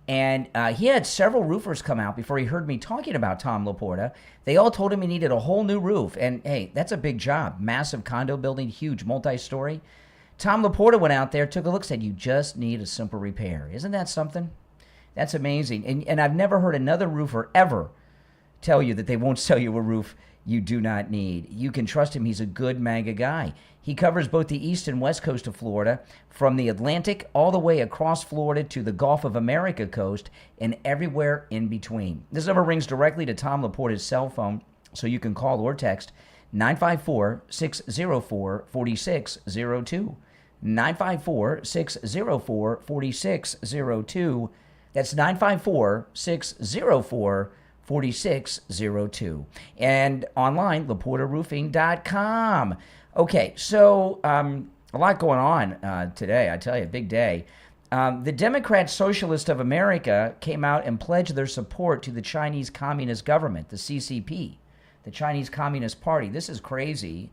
And he had several roofers come out before he heard me talking about Tom Laporta. They all told him he needed a whole new roof. And, hey, that's a big job. Massive condo building, huge, multi-story. Tom Laporta went out there, took a look, said, you just need a simple repair. Isn't that something? That's amazing. And I've never heard another roofer ever tell you that they won't sell you a roof you do not need. You can trust him. He's a good MAGA guy. He covers both the east and west coast of Florida, from the Atlantic all the way across Florida to the Gulf of America coast and everywhere in between. This number rings directly to Tom Laporta's cell phone, so you can call or text 954-604-4602. 954-604-4602. That's 954-604-4602. And online, LaportaRoofing.com. Okay, so a lot going on today, I tell you, big day. The Democrat Socialist of America came out and pledged their support to the Chinese Communist government, the CCP, the Chinese Communist Party. This is crazy.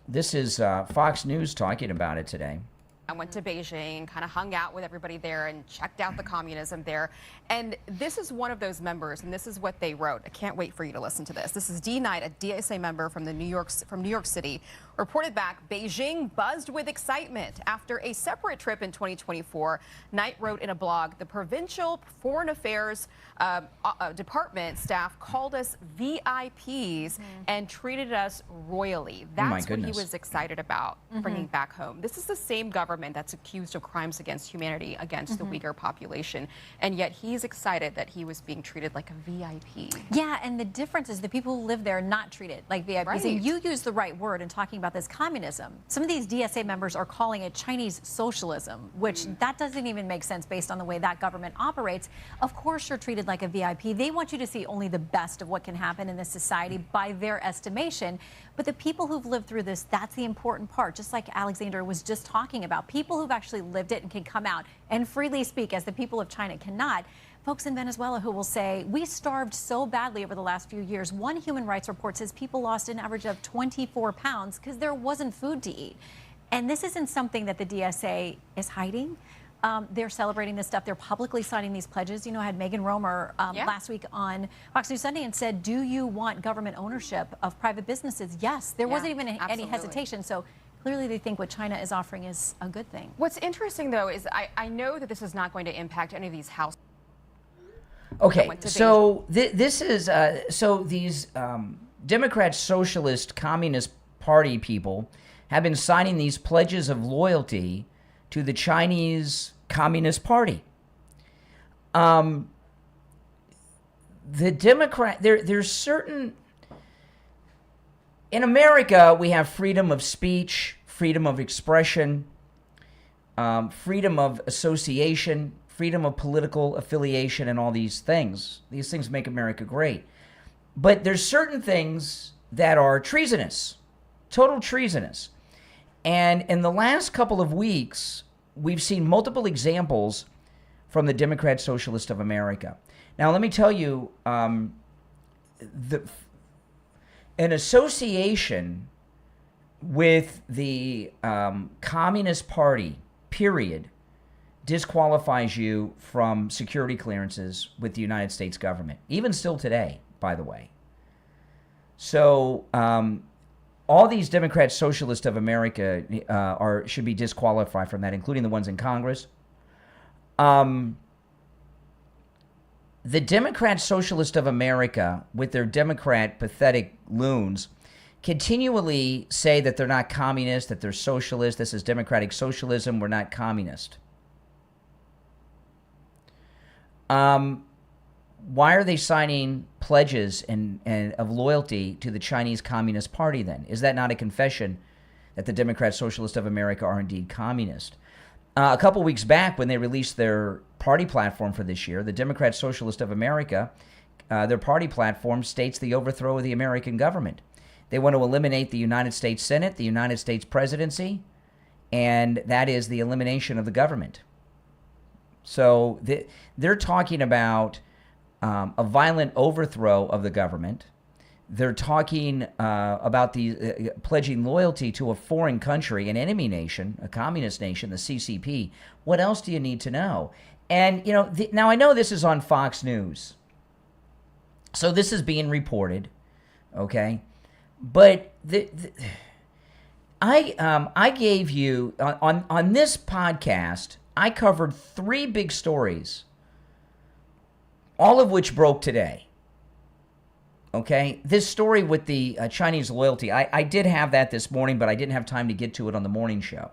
This is Fox News talking about it today. I went to Beijing, kind of hung out with everybody there and checked out the communism there. And this is one of those members, and this is what they wrote. I can't wait for you to listen to this. This is D. Knight, a DSA member from New York City, reported back, Beijing buzzed with excitement after a separate trip in 2024. Knight wrote in a blog, the provincial foreign affairs department staff called us VIPs and treated us royally. That's what he was excited about bringing back home. This is the same government that's accused of crimes against humanity against the Uyghur population, and yet he's excited that he was being treated like a VIP. Yeah, and the difference is the people who live there are not treated like VIPs. Right. And you use the right word in talking about this communism. Some of these DSA members are calling it Chinese socialism, which that doesn't even make sense based on the way that government operates. Of course you're treated like a VIP. They want you to see only the best of what can happen in this society by their estimation. But the people who've lived through this, that's the important part. Just like Alexander was just talking about, people who've actually lived it and can come out and freely speak as the people of China cannot. Folks in Venezuela who will say, we starved so badly over the last few years. One human rights report says people lost an average of 24 pounds because there wasn't food to eat. And this isn't something that the DSA is hiding. They're celebrating this stuff. They're publicly signing these pledges. You know, I had Megan Romer last week on Fox News Sunday and said, do you want government ownership of private businesses? Yes. There wasn't even any hesitation. So clearly they think what China is offering is a good thing. What's interesting, though, is I know that this is not going to impact any of these households. Okay, so this is so these Democrat, Socialist, Communist Party people have been signing these pledges of loyalty to the Chinese Communist Party. The Democrat, there's certain, in America, we have freedom of speech, freedom of expression, freedom of association, freedom of political affiliation, and all these things. These things make America great. But there's certain things that are treasonous, total treasonous. And in the last couple of weeks, we've seen multiple examples from the Democrat Socialist of America. Now, let me tell you, an association with the Communist Party, period, disqualifies you from security clearances with the United States government, even still today, by the way. So all these Democrat Socialists of America should be disqualified from that, including the ones in Congress. The Democrat Socialist of America, with their Democrat pathetic loons, continually say that they're not communist, that they're socialist. This is democratic socialism. We're not communist. Why are they signing pledges and of loyalty to the Chinese Communist Party then? Is that not a confession that the Democrat Socialists of America are indeed communist? A couple weeks back, when they released their party platform for this year, the Democrat Socialist of America, their party platform states the overthrow of the American government. They want to eliminate the United States Senate, the United States presidency, and that is the elimination of the government. So they're talking about a violent overthrow of the government. They're talking about the pledging loyalty to a foreign country, an enemy nation, a communist nation, the CCP. What else do you need to know? And, you know, now I know this is on Fox News. So this is being reported, okay? But I gave you, on this podcast, I covered 3 big stories, all of which broke today. Okay, this story with the Chinese loyalty, I did have that this morning, but I didn't have time to get to it on the morning show.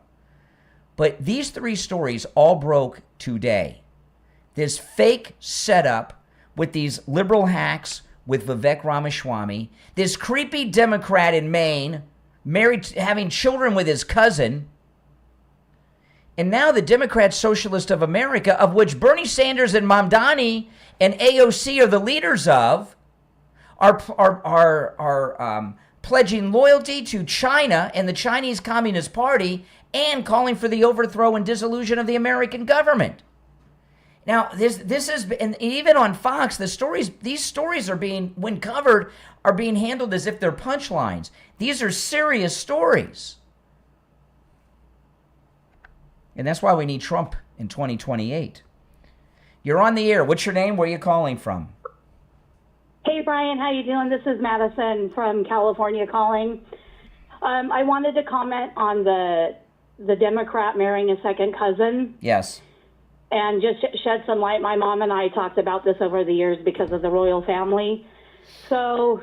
But these 3 stories all broke today. This fake setup with these liberal hacks with Vivek Ramaswamy, this creepy Democrat in Maine, married, having children with his cousin, and now the Democrat Socialist of America, of which Bernie Sanders and Mamdani and AOC are the leaders of, are pledging loyalty to China and the Chinese Communist Party and calling for the overthrow and dissolution of the American government. Now, this is, and even on Fox, these stories are being, when covered, are being handled as if they're punchlines. These are serious stories. And that's why we need Trump in 2028. You're on the air. What's your name? Where are you calling from? Hey, Brian, how you doing? This is Madison from California calling. I wanted to comment on the Democrat marrying a second cousin. Yes. And just shed some light. My mom and I talked about this over the years because of the royal family. So,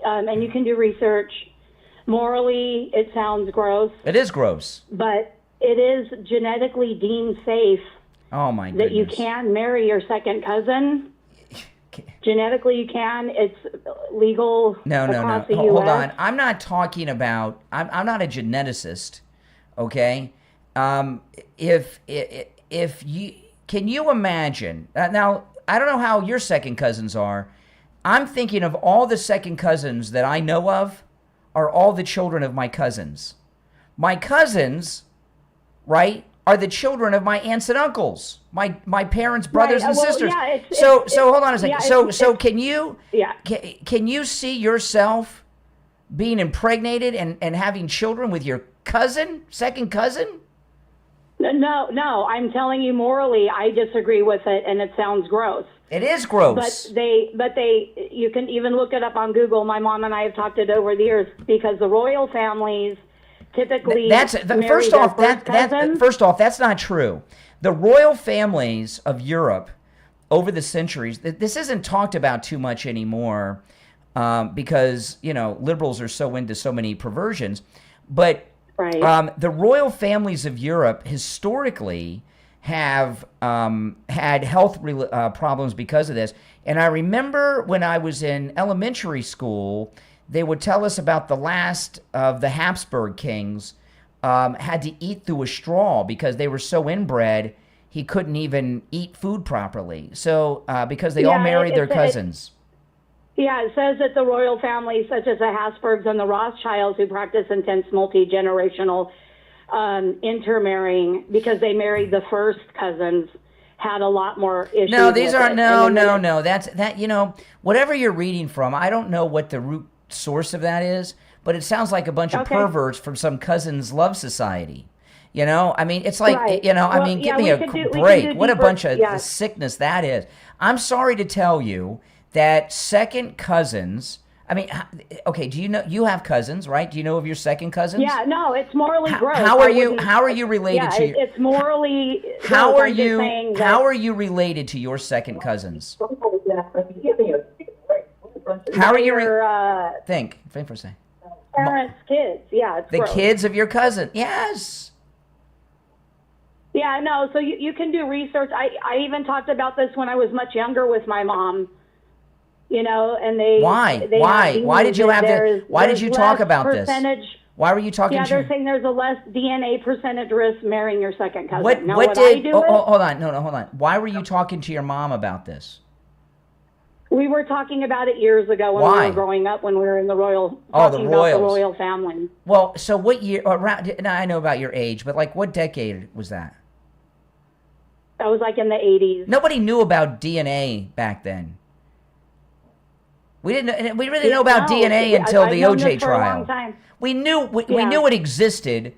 and you can do research. Morally, it sounds gross. It is gross. But it is genetically deemed safe. Oh, my goodness. That you can marry your second cousin. Genetically, you can. It's legal across the U.S. Hold on. I'm not talking about. I'm not a geneticist. Okay. If you can you imagine now? I don't know how your second cousins are. I'm thinking of all the second cousins that I know of are all the children of my cousins. My cousins, right, are the children of my aunts and uncles, my parents' brothers and sisters. Yeah, so hold on a second. Yeah, so can you see yourself being impregnated and having children with your second cousin? No, I'm telling you morally, I disagree with it, and it sounds gross. It is gross. But you can even look it up on Google. My mom and I have talked it over the years because the royal families typically first off, that's not true. The royal families of Europe over the centuries, this isn't talked about too much anymore because, you know, liberals are so into so many perversions. But the royal families of Europe historically have had health problems because of this. And I remember when I was in elementary school, they would tell us about the last of the Habsburg kings had to eat through a straw because they were so inbred, he couldn't even eat food properly. So because they all married their cousins. It says that the royal families, such as the Habsburgs and the Rothschilds, who practice intense multi-generational intermarrying because they married the first cousins, had a lot more issues. No, these are no. That's you know, whatever you're reading from, I don't know what the root source of that is, but it sounds like a bunch of perverts from some cousins' love society. You know, I mean, it's like, you know, I mean, give me a break. What a bunch of sickness that is. I'm sorry to tell you that second cousins, I mean, okay, do you know, you have cousins, right? Do you know of your second cousins? Yeah, no, it's morally gross. How are you related to your, it's morally how are you related to your second cousins? How are you think for a second. Parents, kids, it's the gross. Kids of your cousin, yes. Yeah, no, so you can do research. I even talked about this when I was much younger with my mom. And they Why? They Why? have Why did you that have there's- this? Why did there's you talk less about this? percentage- Why were you talking? Yeah, they're saying there's a less DNA percentage risk marrying your second cousin. What? Now, What I did? do Hold on. No, hold on. Why were you talking to your mom about this? We were talking about it years ago when Why? we were growing up, when we were in the royal. Oh, the talking about the royals. royal family. Well, so what year? Around? Now I know about your age, but like, what decade was that? That was like in the 80s. Nobody knew about DNA back then. We didn't. We really didn't know about DNA until I've the known OJ this for a trial. long time. We knew we Yeah. knew it existed,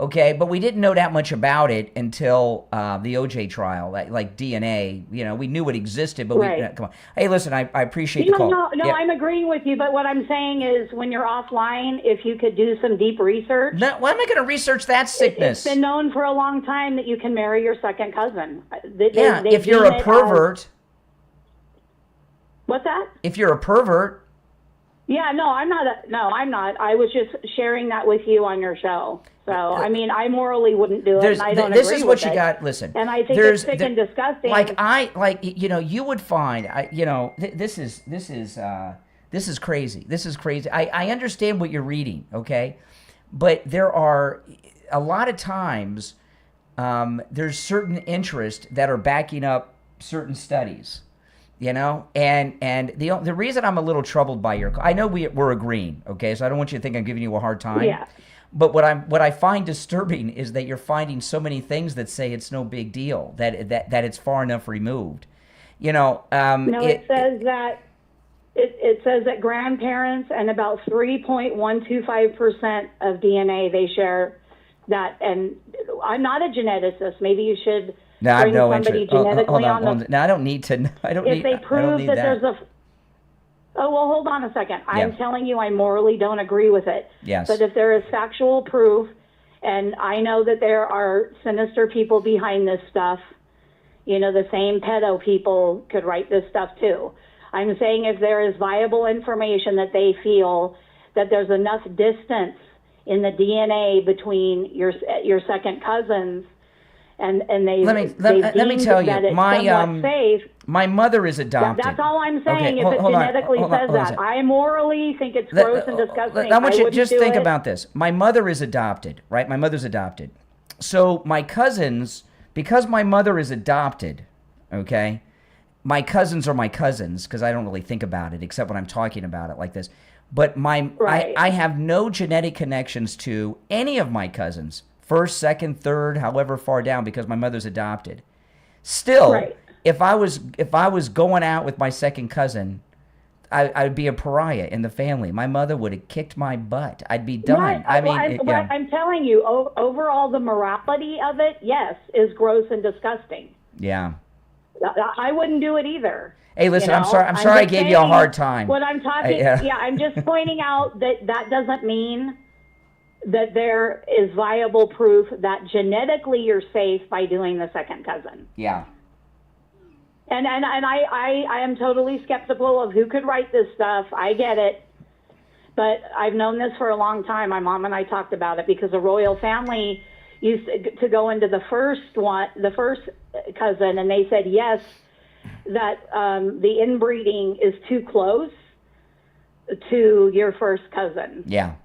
okay, but we didn't know that much about it until the OJ trial. Like DNA, we knew it existed, but Right. we come on. Hey, listen, I appreciate the call. No, Yeah. I'm agreeing with you, but what I'm saying is when you're offline, if you could do some deep research. No, why am I going to research that sickness? It's been known for a long time that you can marry your second cousin. If you're a pervert. What's that? If you're a pervert. Yeah, no, I'm not. I'm not. I was just sharing that with you on your show. So, I mean, I morally wouldn't do it, and I don't This agree is with what you it. got. Listen, And I think it's sick and disgusting. You would find, this is crazy. This is crazy. I understand what you're reading, okay, but there are a lot of times there's certain interests that are backing up certain studies. And the reason I'm a little troubled by I know we're agreeing, okay, so I don't want you to think I'm giving you a hard time. Yeah. But what I find disturbing is that you're finding so many things that say it's no big deal, that it's far enough removed. No, it says that it says that grandparents and about 3.125% of DNA they share that. And I'm not a geneticist. Maybe you should. No, I have no somebody interest. genetically Hold on. the. No, I don't need to. I don't If need. they I don't prove need that there's a. Oh, well, hold on a second. I'm telling you, I morally don't agree with it. Yes. But if there is factual proof, and I know that there are sinister people behind this stuff, the same pedo people could write this stuff too. I'm saying if there is viable information that they feel that there's enough distance in the DNA between your second cousins, and they let me tell you, my mother is adopted. That's all I'm saying. Okay, if it genetically says hold on. I morally think it's gross and disgusting. I want you to just think it. about this. My mother is adopted, right? My mother's adopted. So my cousins, because my mother is adopted, okay, my cousins are my cousins because I don't really think about it except when I'm talking about it like this. But I have no genetic connections to any of my cousins. First, second, third, however far down, because my mother's adopted. Still, if I was going out with my second cousin, I'd be a pariah in the family. My mother would have kicked my butt. I'd be done. Right. I'm telling you, overall, the morality of it, yes, is gross and disgusting. Yeah. I wouldn't do it either. Hey, listen, I'm sorry I gave you a hard time. What I'm talking, I'm just pointing out that doesn't mean that there is viable proof that genetically you're safe by doing the second cousin. Yeah. And I am totally skeptical of who could write this stuff. I get it. But I've known this for a long time. My mom and I talked about it because the royal family used to go into the first cousin, and they said yes, that the inbreeding is too close to your first cousin. Yeah.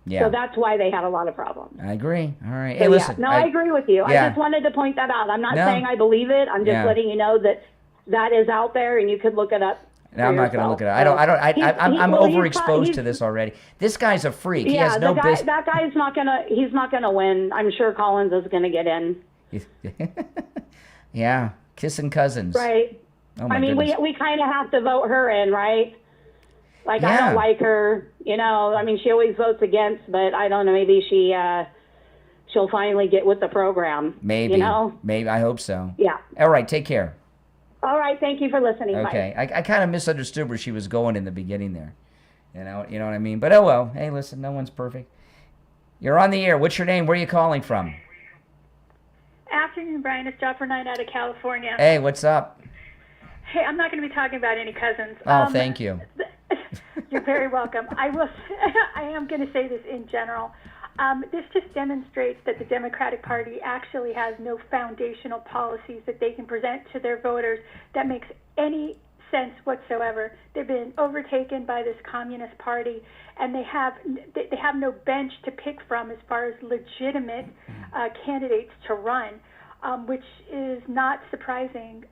Yeah. So that's why they had a lot of problems. I agree. All right. So, hey, listen. No, I agree with you. Yeah. I just wanted to point that out. I'm not saying I believe it. I'm just letting you know that is out there, and you could look it up. No, I'm not going to look it up. I'm overexposed to this already. This guy's a freak. He has no business. That guy's not gonna. He's not gonna win. I'm sure Collins is gonna get in. Yeah, kissing cousins. Right. Oh my goodness. we kind of have to vote her in, right? Like, I don't like her, she always votes against, but I don't know, maybe she'll finally get with the program. Maybe, maybe, I hope so. Yeah. All right, take care. All right, thank you for listening. Okay, I kind of misunderstood where she was going in the beginning there. You know what I mean? But oh well, hey, listen, no one's perfect. You're on the air. What's your name? Where are you calling from? Afternoon, Brian. It's Jopper Knight out of California. Hey, what's up? Hey, I'm not going to be talking about any cousins. Oh, thank you. You're very welcome. I am going to say this in general. This just demonstrates that the Democratic Party actually has no foundational policies that they can present to their voters that makes any sense whatsoever. They've been overtaken by this Communist Party, and they have no bench to pick from as far as legitimate candidates to run, which is not surprising.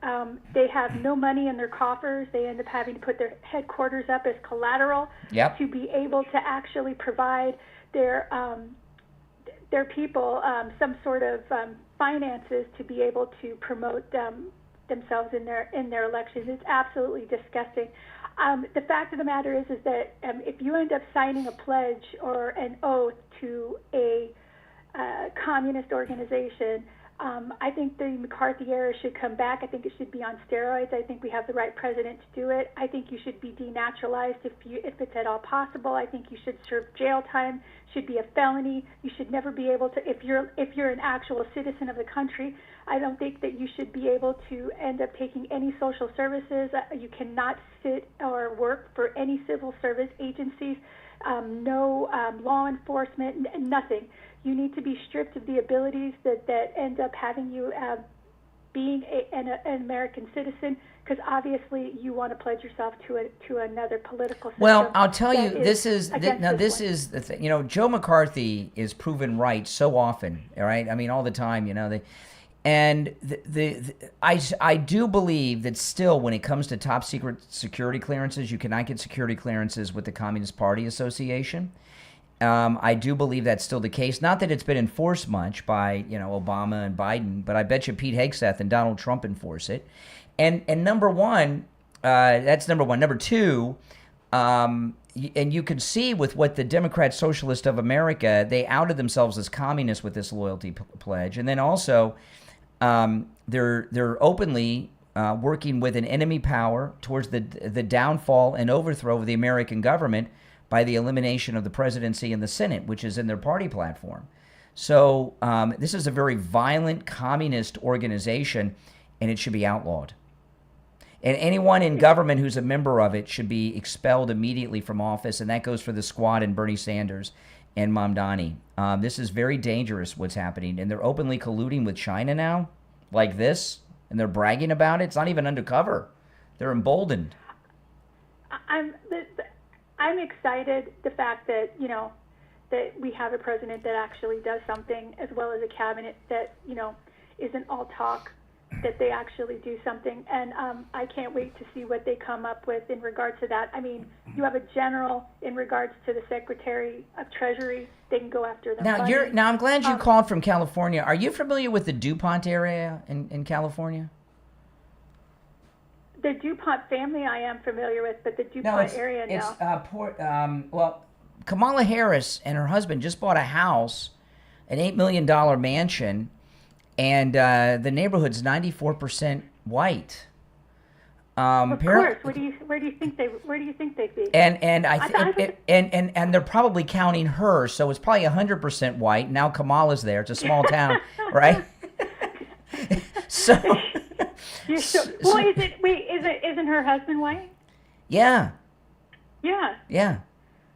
They have no money in their coffers. They end up having to put their headquarters up as collateral to be able to actually provide their people some sort of finances to be able to promote themselves in their elections. It's absolutely disgusting. The fact of the matter is that if you end up signing a pledge or an oath to a communist organization, I think the McCarthy era should come back. I think it should be on steroids. I think we have the right president to do it. I think you should be denaturalized if it's at all possible. I think you should serve jail time. Should be a felony. You should never be able to, if you're an actual citizen of the country, I don't think that you should be able to end up taking any social services. You cannot sit or work for any civil service agencies. No law enforcement, nothing. You need to be stripped of the abilities that end up having you being an American citizen, because obviously you want to pledge yourself to another political system. Well, I'll tell you, this is the thing. You know, Joe McCarthy is proven right so often. All right, I mean, all the time. You know, I do believe that still, when it comes to top secret security clearances, you cannot get security clearances with the Communist Party Association. I do believe that's still the case. Not that it's been enforced much by, Obama and Biden, but I bet you Pete Hegseth and Donald Trump enforce it. And number one, that's number one. Number two, and you can see with what the Democrat Socialist of America, they outed themselves as communists with this loyalty pledge. And then also, they're openly working with an enemy power towards the downfall and overthrow of the American government by the elimination of the presidency and the Senate, which is in their party platform. So this is a very violent communist organization, and it should be outlawed. And anyone in government who's a member of it should be expelled immediately from office, and that goes for the Squad and Bernie Sanders and Mamdani. This is very dangerous, what's happening, and they're openly colluding with China now, like this, and they're bragging about it. It's not even undercover. They're emboldened. I'm excited the fact that that we have a president that actually does something, as well as a cabinet that isn't all talk, that they actually do something. And I can't wait to see what they come up with in regards to that. I mean, you have a general in regards to the Secretary of Treasury. They can go after them. Now I'm glad you called from California. Are you familiar with the DuPont area in California? The DuPont family I am familiar with, but the DuPont area no. Well, Kamala Harris and her husband just bought a house, an $8 million mansion, and the neighborhood's 94% white. Of course. Where do you think they'd be? And I think and they're probably counting her, so it's probably 100% white. Now Kamala's there. It's a small town, right? So. Well, isn't her husband white? Yeah. Yeah. Yeah.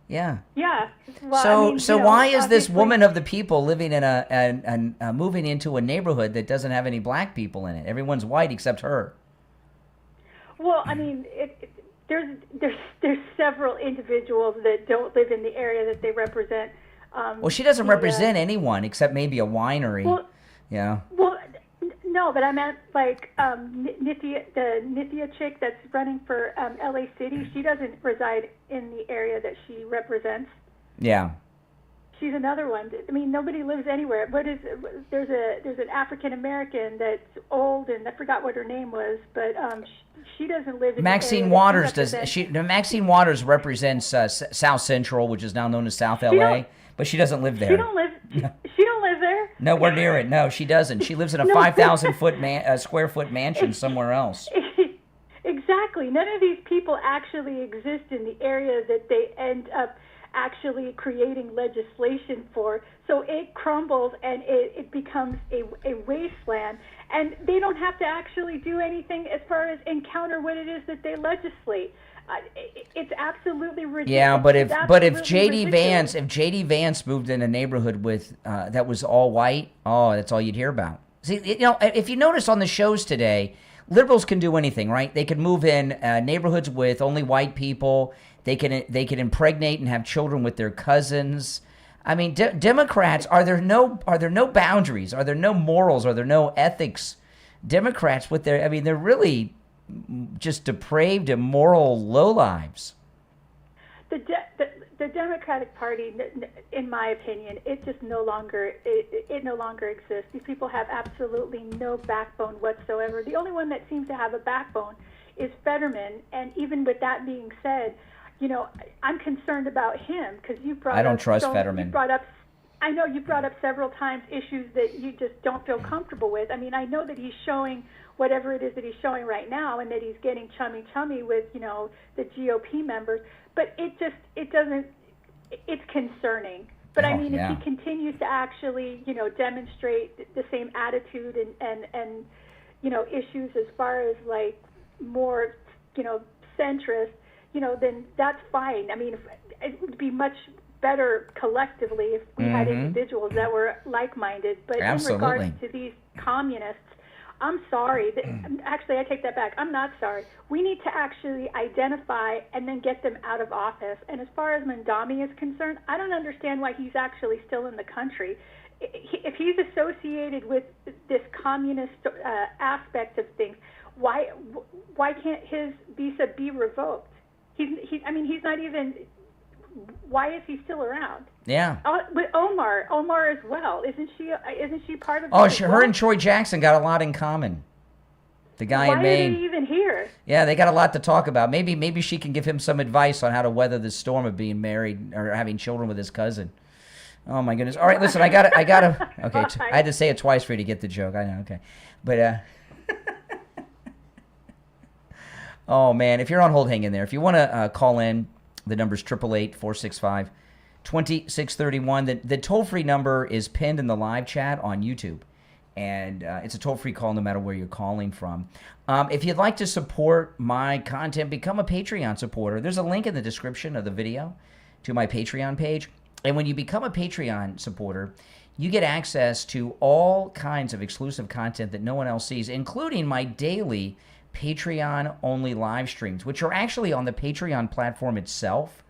Yeah. Yeah. Well, so why is this woman of the people living in moving into a neighborhood that doesn't have any black people in it? Everyone's white except her. Well, I mean, there's several individuals that don't live in the area that they represent. Well, she doesn't represent anyone except maybe a winery. Well, yeah. Well, no, but I meant like the Nithya chick that's running for LA City. She doesn't reside in the area that she represents. Yeah. She's another one. I mean, nobody lives anywhere. There's an African American that's old, and I forgot what her name was, but she doesn't live in Maxine the area Waters does. Maxine Waters represents South Central, which is now known as South LA, but she doesn't live there. She don't live there. Nowhere near it. No, she doesn't. She lives in a 5,000 square foot mansion somewhere else. Exactly. None of these people actually exist in the area that they end up actually creating legislation for. So it crumbles and it becomes a wasteland. And they don't have to actually do anything as far as encounter what it is that they legislate. It's absolutely ridiculous. Yeah, but if J.D. Vance moved in a neighborhood with that was all white, that's all you'd hear about. See, if you notice on the shows today, liberals can do anything, right? They can move in neighborhoods with only white people. They can impregnate and have children with their cousins. I mean, Democrats, are there no boundaries? Are there no morals? Are there no ethics? Democrats with their, I mean, they're really just depraved, immoral lowlives. The Democratic Party, in my opinion, it just no longer exists. These people have absolutely no backbone whatsoever. The only one that seems to have a backbone is Fetterman, and even with that being said, you know, I'm concerned about him because you brought. I don't trust Fetterman. I know you brought up several times issues that you just don't feel comfortable with. I mean, I know that he's showing whatever it is that he's showing right now, and that he's getting chummy with, you know, the GOP members. But it's concerning. But I mean, if he continues to actually, you know, demonstrate the same attitude and you know, issues as far as like more, you know, centrist, you know, then that's fine. I mean, it would be much better collectively if we had individuals that were like-minded. But in regards to these communists, I'm sorry. Actually, I take that back. I'm not sorry. We need to actually identify and then get them out of office. And as far as Mandami is concerned, I don't understand why he's actually still in the country. If he's associated with this communist aspect of things, why can't his visa be revoked? I mean, he's not even. Why is he still around? Yeah. With Omar as well. Isn't she part of? Oh, her and Troy Jackson got a lot in common. The guy in Maine. Why are they even here? Yeah, they got a lot to talk about. Maybe she can give him some advice on how to weather the storm of being married or having children with his cousin. Oh my goodness! All right, listen, I gotta. Okay, I had to say it twice for you to get the joke. I know. Okay, but oh man, if you're on hold, hang in there. If you want to call in. The number's 888-465-2631. The toll-free number is pinned in the live chat on YouTube. And it's a toll-free call no matter where you're calling from. If you'd like to support my content, become a Patreon supporter. There's a link in the description of the video to my Patreon page. And when you become a Patreon supporter, you get access to all kinds of exclusive content that no one else sees, including my daily Patreon-only live streams, which are actually on the Patreon platform itself.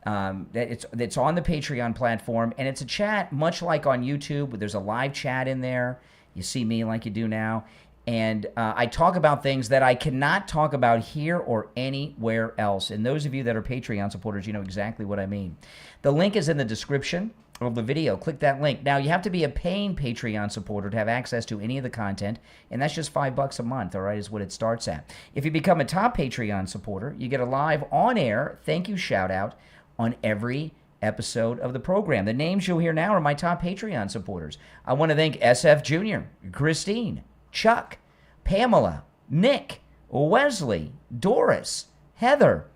It's on the Patreon platform, and it's a chat much like on YouTube. There's a live chat in there. You see me like you do now. And I talk about things that I cannot talk about here or anywhere else. And those of you that are Patreon supporters, you know exactly what I mean. The link is in the description of the video. Click that link. Now, you have to be a paying Patreon supporter to have access to any of the content, and that's just $5 a month, all right, is what it starts at. If you become a top Patreon supporter, you get a live on-air thank you shout-out on every episode of the program. The names you'll hear now are my top Patreon supporters. I want to thank SF Jr., Christine, Chuck, Pamela, Nick, Wesley, Doris, Heather,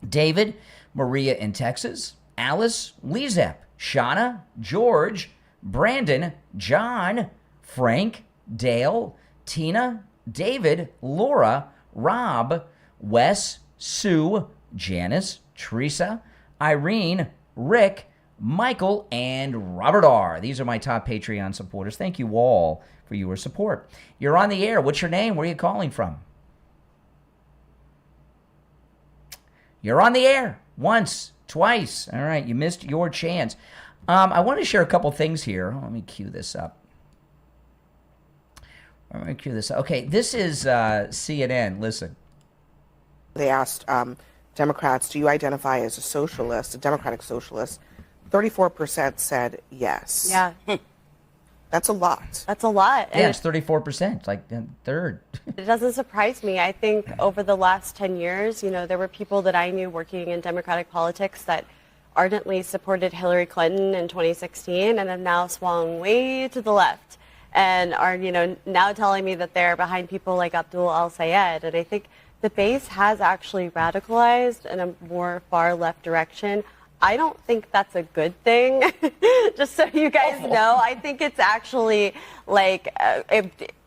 David, Maria in Texas, Alice, Lizep, Shauna, George, Brandon, John, Frank, Dale, Tina, David, Laura, Rob, Wes, Sue, Janice, Teresa, Irene, Rick, Michael, and Robert R. These are my top Patreon supporters. Thank you all for your support. You're on the air. What's your name? Where are you calling from? You're on the air. Once. Twice. All right, you missed your chance. I want to share a couple things here. Let me cue this up. Okay, this is CNN. Listen. They asked Democrats, do you identify as a socialist, a democratic socialist? 34% said yes. Yeah. That's a lot. That's a lot. Yeah, it's 34%. It's like a third. It doesn't surprise me. I think over the last 10 years, you know, there were people that I knew working in Democratic politics that ardently supported Hillary Clinton in 2016 and have now swung way to the left and are, you know, now telling me that they're behind people like Abdul al-Sayed. And I think the base has actually radicalized in a more far left direction. I don't think that's a good thing, just so you guys know. I think it's actually like,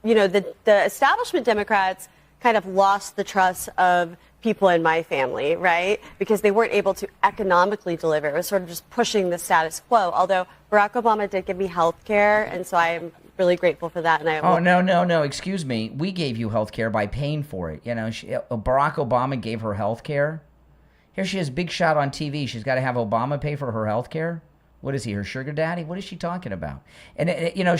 you know, the establishment Democrats kind of lost the trust of people in my family, right? Because they weren't able to economically deliver. It was sort of just pushing the status quo. Although Barack Obama did give me health care, and so I'm really grateful for that. And No. Excuse me. We gave you health care by paying for it. You know, Barack Obama gave her health care. Here she is, big shot on TV. She's got to have Obama pay for her health care. What is he, her sugar daddy? What is she talking about? And, you know,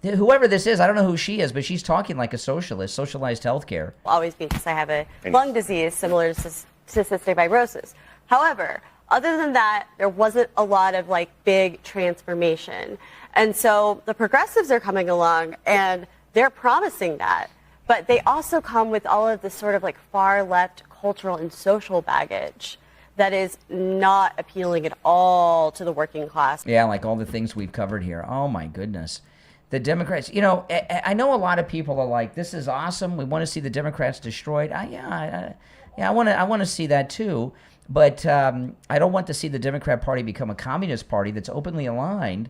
whoever this is, I don't know who she is, but she's talking like a socialist, socialized health care. Always be, because I have a lung disease similar to cystic fibrosis. However, other than that, there wasn't a lot of like big transformation. And so the progressives are coming along and they're promising that. But they also come with all of this sort of like far left cultural and social baggage that is not appealing at all to the working class. Yeah, like all the things we've covered here. Oh my goodness. The Democrats, you know, I know a lot of people are like, this is awesome. We want to see the Democrats destroyed. I want to see that too. But I don't want to see the Democrat Party become a communist party that's openly aligned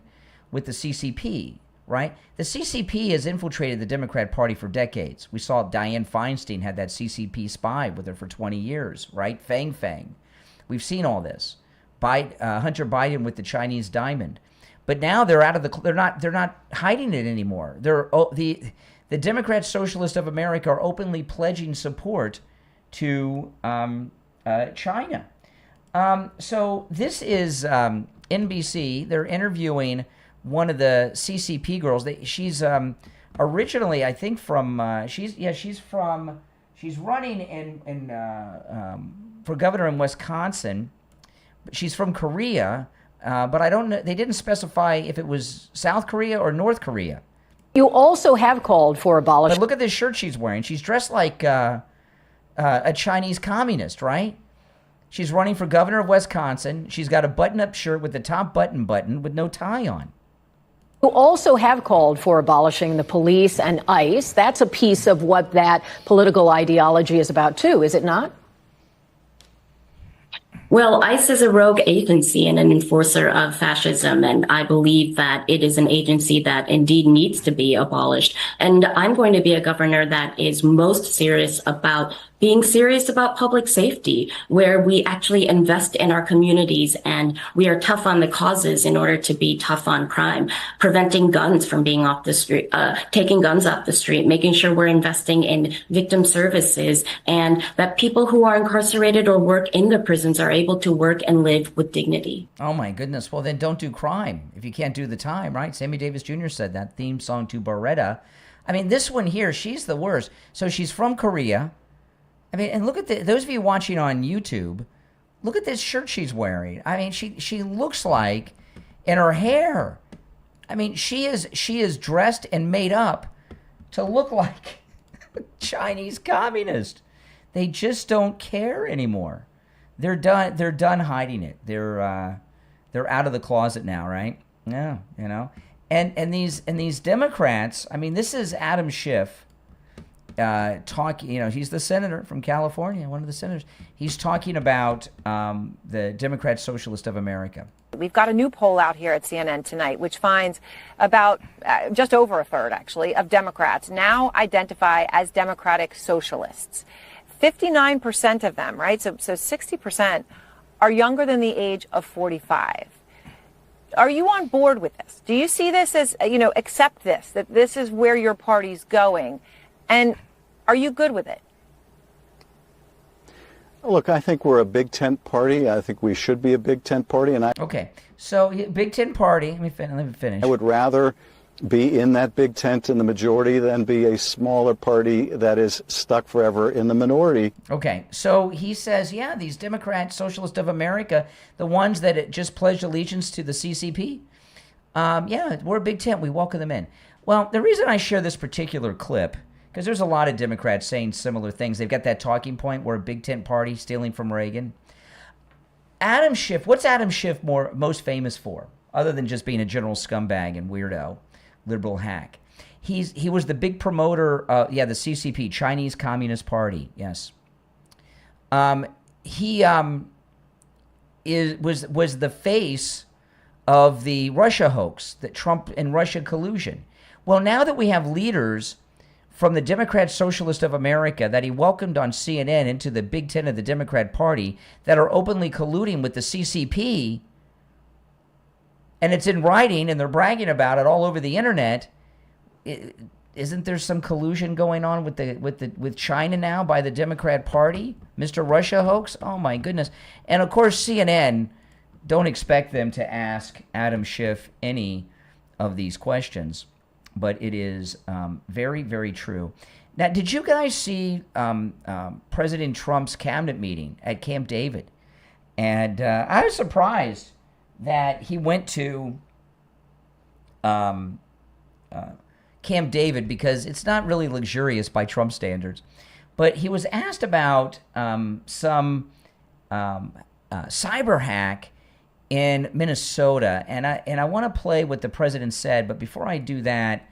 with the CCP, right? The CCP has infiltrated the Democrat Party for decades. We saw Dianne Feinstein had that CCP spy with her for 20 years, right? Fang. We've seen all this. Hunter Biden with the Chinese diamond. But now they're out of they're not hiding it anymore. The Democrat Socialists of America are openly pledging support to China. So this is NBC. They're interviewing one of the CCP girls. She's originally, I think, from she's running for governor in Wisconsin. She's from Korea, but I don't know. They didn't specify if it was South Korea or North Korea. You also have called for abolition. But look at this shirt she's wearing. She's dressed like a Chinese communist, right? She's running for governor of Wisconsin. She's got a button-up shirt with the top button with no tie on. You also have called for abolishing the police and ICE. That's a piece of what that political ideology is about, too, is it not? Well, ICE is a rogue agency and an enforcer of fascism, and I believe that it is an agency that indeed needs to be abolished. And I'm going to be a governor that is most serious about being serious about public safety, where we actually invest in our communities and we are tough on the causes in order to be tough on crime, preventing guns from being off the street, taking guns off the street, making sure we're investing in victim services, and that people who are incarcerated or work in the prisons are able to work and live with dignity. Oh my goodness. Well, then don't do crime if you can't do the time, right? Sammy Davis Jr. said that, theme song to Barretta. I mean, this one here, she's the worst. So she's from Korea. I mean, and look at those of you watching on YouTube, look at this shirt she's wearing. I mean, she looks like, and her hair. I mean, she is dressed and made up to look like a Chinese communist. They just don't care anymore. They're done hiding it. They're out of the closet now, right? Yeah, you know. And these Democrats, I mean, this is Adam Schiff. Talking, you know, he's the senator from California, one of the senators. He's talking about the Democrat Socialist of America. We've got a new poll out here at CNN tonight, which finds about just over a third, actually, of Democrats now identify as Democratic Socialists. 59% of them, right? So 60% are younger than the age of 45. Are you on board with this? Do you see this as, you know, accept this, that this is where your party's going? And are you good with it? Look, I think we're a big tent party. I think we should be a big tent party. Okay, so big tent party. Let me finish. I would rather be in that big tent in the majority than be a smaller party that is stuck forever in the minority. Okay, so he says, yeah, these Democrat Socialists of America, the ones that just pledged allegiance to the CCP, yeah, we're a big tent. We welcome them in. Well, the reason I share this particular clip, because there's a lot of Democrats saying similar things. They've got that talking point, we're a big tent party, stealing from Reagan. Adam Schiff, what's Adam Schiff most famous for, other than just being a general scumbag and weirdo, liberal hack? He was the big promoter, the CCP, Chinese Communist Party, yes. He was the face of the Russia hoax, the Trump and Russia collusion. Well, now that we have leaders from the Democrat Socialist of America that he welcomed on CNN into the Big Ten of the Democrat Party that are openly colluding with the CCP, and it's in writing and they're bragging about it all over the internet, isn't there some collusion going on with China now by the Democrat Party? Mr. Russia hoax? Oh my goodness. And of course CNN, don't expect them to ask Adam Schiff any of these questions, but it is very, very true. Now, did you guys see President Trump's cabinet meeting at Camp David? And I was surprised that he went to Camp David, because it's not really luxurious by Trump standards. But he was asked about some cyber hack in Minnesota, and I want to play what the president said. But before I do that,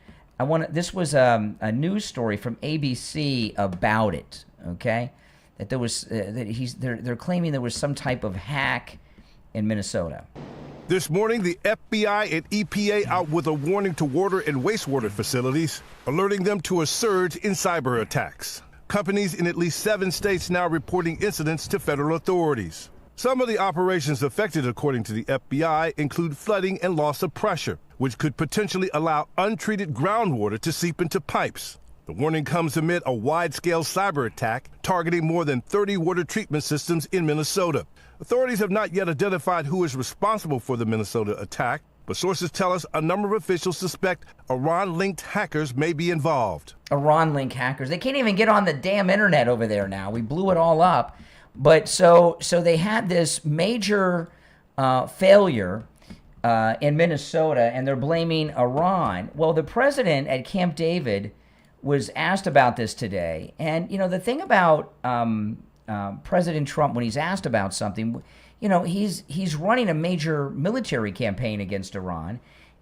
this was a news story from ABC about it. Okay, that there was they're claiming there was some type of hack in Minnesota. This morning, the FBI and EPA out with a warning to water and wastewater facilities, alerting them to a surge in cyber attacks. Companies in at least 7 states now reporting incidents to federal authorities. Some of the operations affected, according to the FBI, include flooding and loss of pressure, which could potentially allow untreated groundwater to seep into pipes. The warning comes amid a wide-scale cyber attack targeting more than 30 water treatment systems in Minnesota. Authorities have not yet identified who is responsible for the Minnesota attack, but sources tell us a number of officials suspect Iran-linked hackers may be involved. Iran-linked hackers. They can't even get on the damn internet over there now. We blew it all up. But so they had this major failure in Minnesota, and they're blaming Iran. Well, the president at Camp David was asked about this today. And, you know, the thing about President Trump, when he's asked about something, you know, he's running a major military campaign against Iran,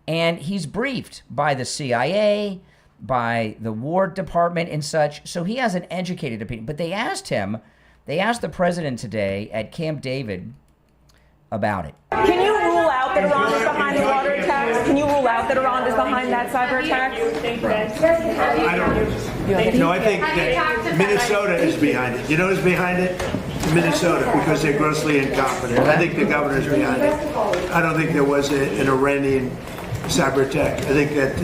and he's briefed by the CIA, by the War Department and such, so he has an educated opinion. But they asked the president today at Camp David about it. Can you rule out that Iran is behind the water attacks? Can you rule out that Iran is behind that cyber attack? I don't. No, I think that Minnesota is behind it. You know who's behind it? Minnesota, because they're grossly incompetent. I think the governor's behind it. I don't think there was an Iranian cyber attack. I think that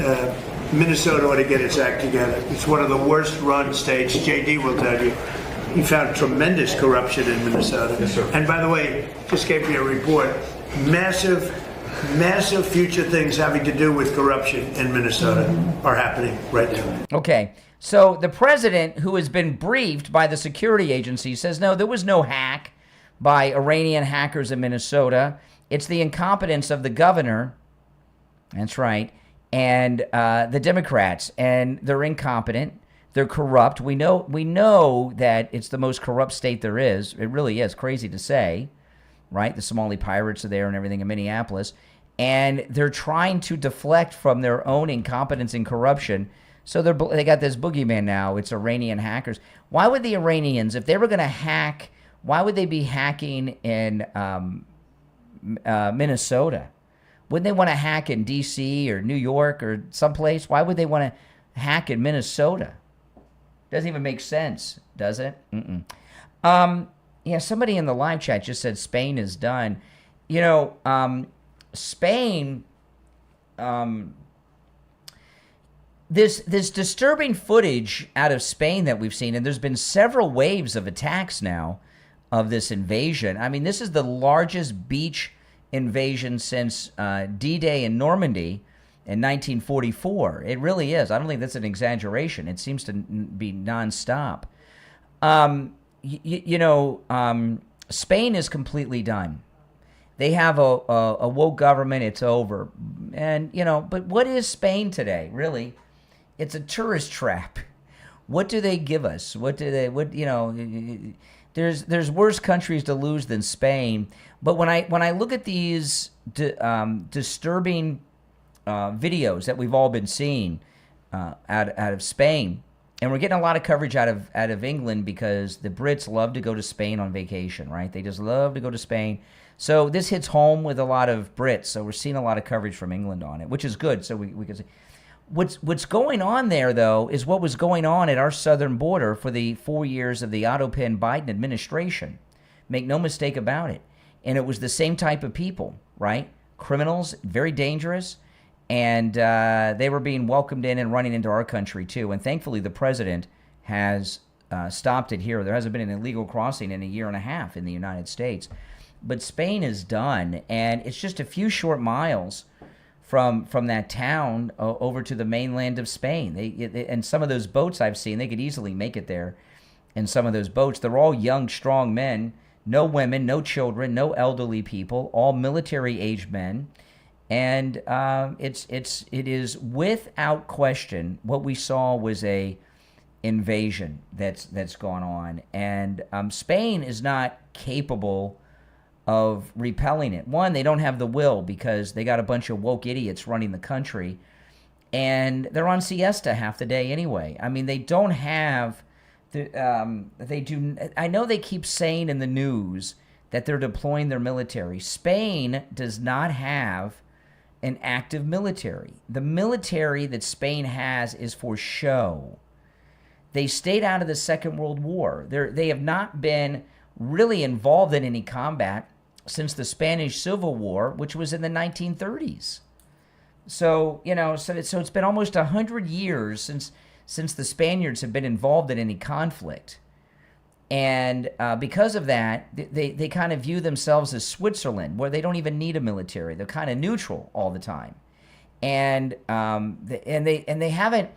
Minnesota ought to get its act together. It's one of the worst run states. JD will tell you. He found tremendous corruption in Minnesota. Yes, sir. And by the way, just gave me a report. Massive future things having to do with corruption in Minnesota are happening right now. Okay, so the president, who has been briefed by the security agency, says, no, there was no hack by Iranian hackers in Minnesota. It's the incompetence of the governor. That's right. And the Democrats. And they're incompetent. They're corrupt. We know that it's the most corrupt state there is. It really is. Crazy to say, right? The Somali pirates are there and everything in Minneapolis. And they're trying to deflect from their own incompetence and corruption. So they got this boogeyman now. It's Iranian hackers. Why would the Iranians, if they were going to hack, why would they be hacking in Minnesota? Wouldn't they want to hack in D.C. or New York or someplace? Why would they want to hack in Minnesota? Doesn't even make sense, does it? Yeah, somebody in the live chat just said Spain is done. You know, Spain, this disturbing footage out of Spain that we've seen, and there's been several waves of attacks now of this invasion. I mean, this is the largest beach invasion since D-Day in Normandy in 1944. It really is. I don't think that's an exaggeration. It seems to be nonstop. Spain is completely done. They have a woke government. It's over. And, you know, but what is Spain today, really? It's a tourist trap. What do they give us? There's worse countries to lose than Spain. But when I look at these disturbing videos that we've all been seeing out of Spain, and we're getting a lot of coverage out of England because the Brits love to go to Spain on vacation, right? They just love to go to Spain. So this hits home with a lot of Brits. So we're seeing a lot of coverage from England on it, which is good. So we can see what's going on there, though, is what was going on at our southern border for the 4 years of the Otto Penn Biden administration. Make no mistake about it. And it was the same type of people, right? Criminals, very dangerous. And they were being welcomed in and running into our country, too. And thankfully, the president has stopped it here. There hasn't been an illegal crossing in a year and a half in the United States. But Spain is done, and it's just a few short miles from that town over to the mainland of Spain. And some of those boats I've seen, they could easily make it there. And some of those boats, they're all young, strong men, no women, no children, no elderly people, all military-aged men. And it is without question what we saw was a invasion that's gone on, and Spain is not capable of repelling it. One, they don't have the will because they got a bunch of woke idiots running the country, and they're on siesta half the day anyway. I mean, they don't have they do. I know they keep saying in the news that they're deploying their military. Spain does not have an active military. The military that Spain has is for show. They stayed out of the Second World War. They have not been really involved in any combat since the Spanish Civil War, which was in the 1930s. So, so it's been almost 100 years since the Spaniards have been involved in any conflict. And because of that, they kind of view themselves as Switzerland, where they don't even need a military. They're kind of neutral all the time. And they haven't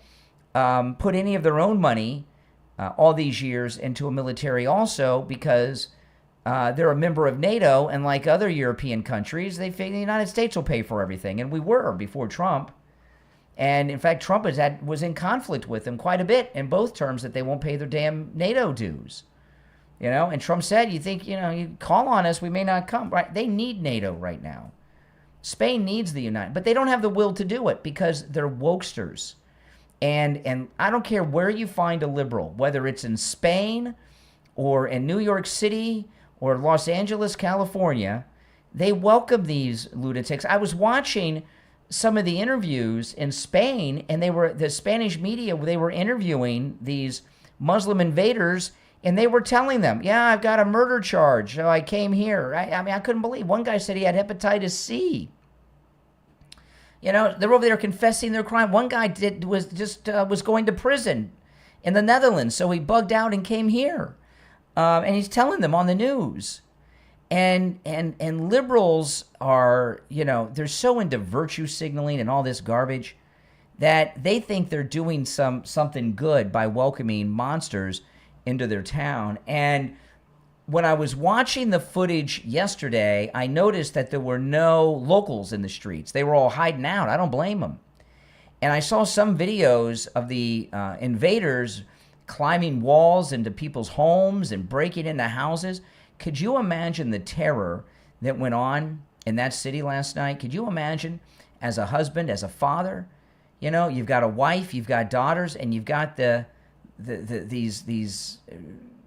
put any of their own money all these years into a military also because they're a member of NATO, and like other European countries, they think the United States will pay for everything, and we were before Trump. And in fact, Trump was in conflict with them quite a bit in both terms that they won't pay their damn NATO dues. And Trump said, you think, you call on us, we may not come. Right? They need NATO right now. Spain needs the United, but they don't have the will to do it because they're wokesters. And I don't care where you find a liberal, whether it's in Spain or in New York City or Los Angeles, California, they welcome these lunatics. I was watching some of the interviews in Spain, and the Spanish media, they were interviewing these Muslim invaders, and they were telling them, yeah, I've got a murder charge, so I came here. I mean, I couldn't believe. One guy said he had hepatitis C. They're over there confessing their crime. One guy was going to prison in the Netherlands, so he bugged out and came here. And he's telling them on the news. And liberals are, they're so into virtue signaling and all this garbage that they think they're doing something good by welcoming monsters into their town. And when I was watching the footage yesterday, I noticed that there were no locals in the streets. They were all hiding out. I don't blame them. And I saw some videos of the invaders climbing walls into people's homes and breaking into houses. Could you imagine the terror that went on in that city last night? Could you imagine as a husband, as a father, you've got a wife, you've got daughters, and you've got these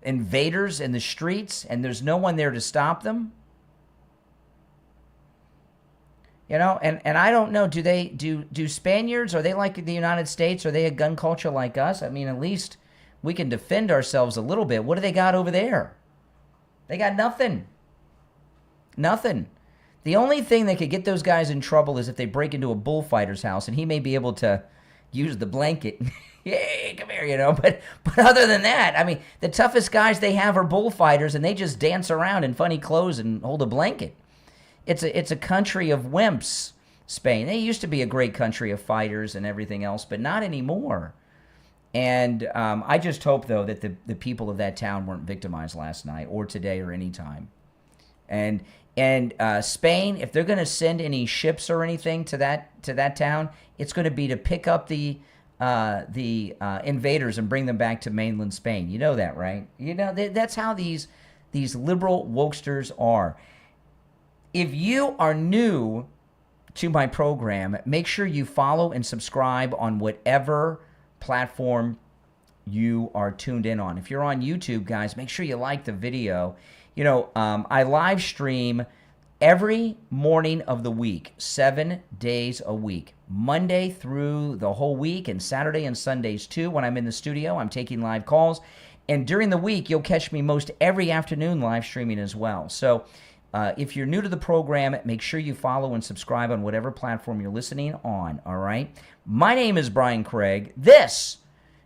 invaders in the streets, and there's no one there to stop them. And I don't know, do Spaniards, are they like the United States? Are they a gun culture like us? I mean, at least we can defend ourselves a little bit. What do they got over there? They got nothing. Nothing. The only thing that could get those guys in trouble is if they break into a bullfighter's house, and he may be able to use the blanket. Yay, come here, But other than that, I mean, the toughest guys they have are bullfighters, and they just dance around in funny clothes and hold a blanket. It's a country of wimps, Spain. They used to be a great country of fighters and everything else, but not anymore. And I just hope, though, that the people of that town weren't victimized last night or today or any time. And Spain, if they're going to send any ships or anything to that town, it's going to be to pick up the invaders and bring them back to mainland Spain. You know that, right? That's how these liberal wokesters are. If you are new to my program, make sure you follow and subscribe on whatever platform you are tuned in on. If you're on YouTube, guys, make sure you like the video. I live stream every morning of the week, 7 days a week, Monday through the whole week, and Saturday and Sundays too. When I'm in the studio, I'm taking live calls. And during the week, you'll catch me most every afternoon live streaming as well. So If you're new to the program, make sure you follow and subscribe on whatever platform you're listening on, all right? My name is Brian Craig. This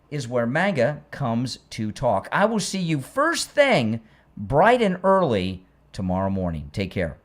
is where MAGA comes to talk. I will see you first thing, bright and early, tomorrow morning. Take care.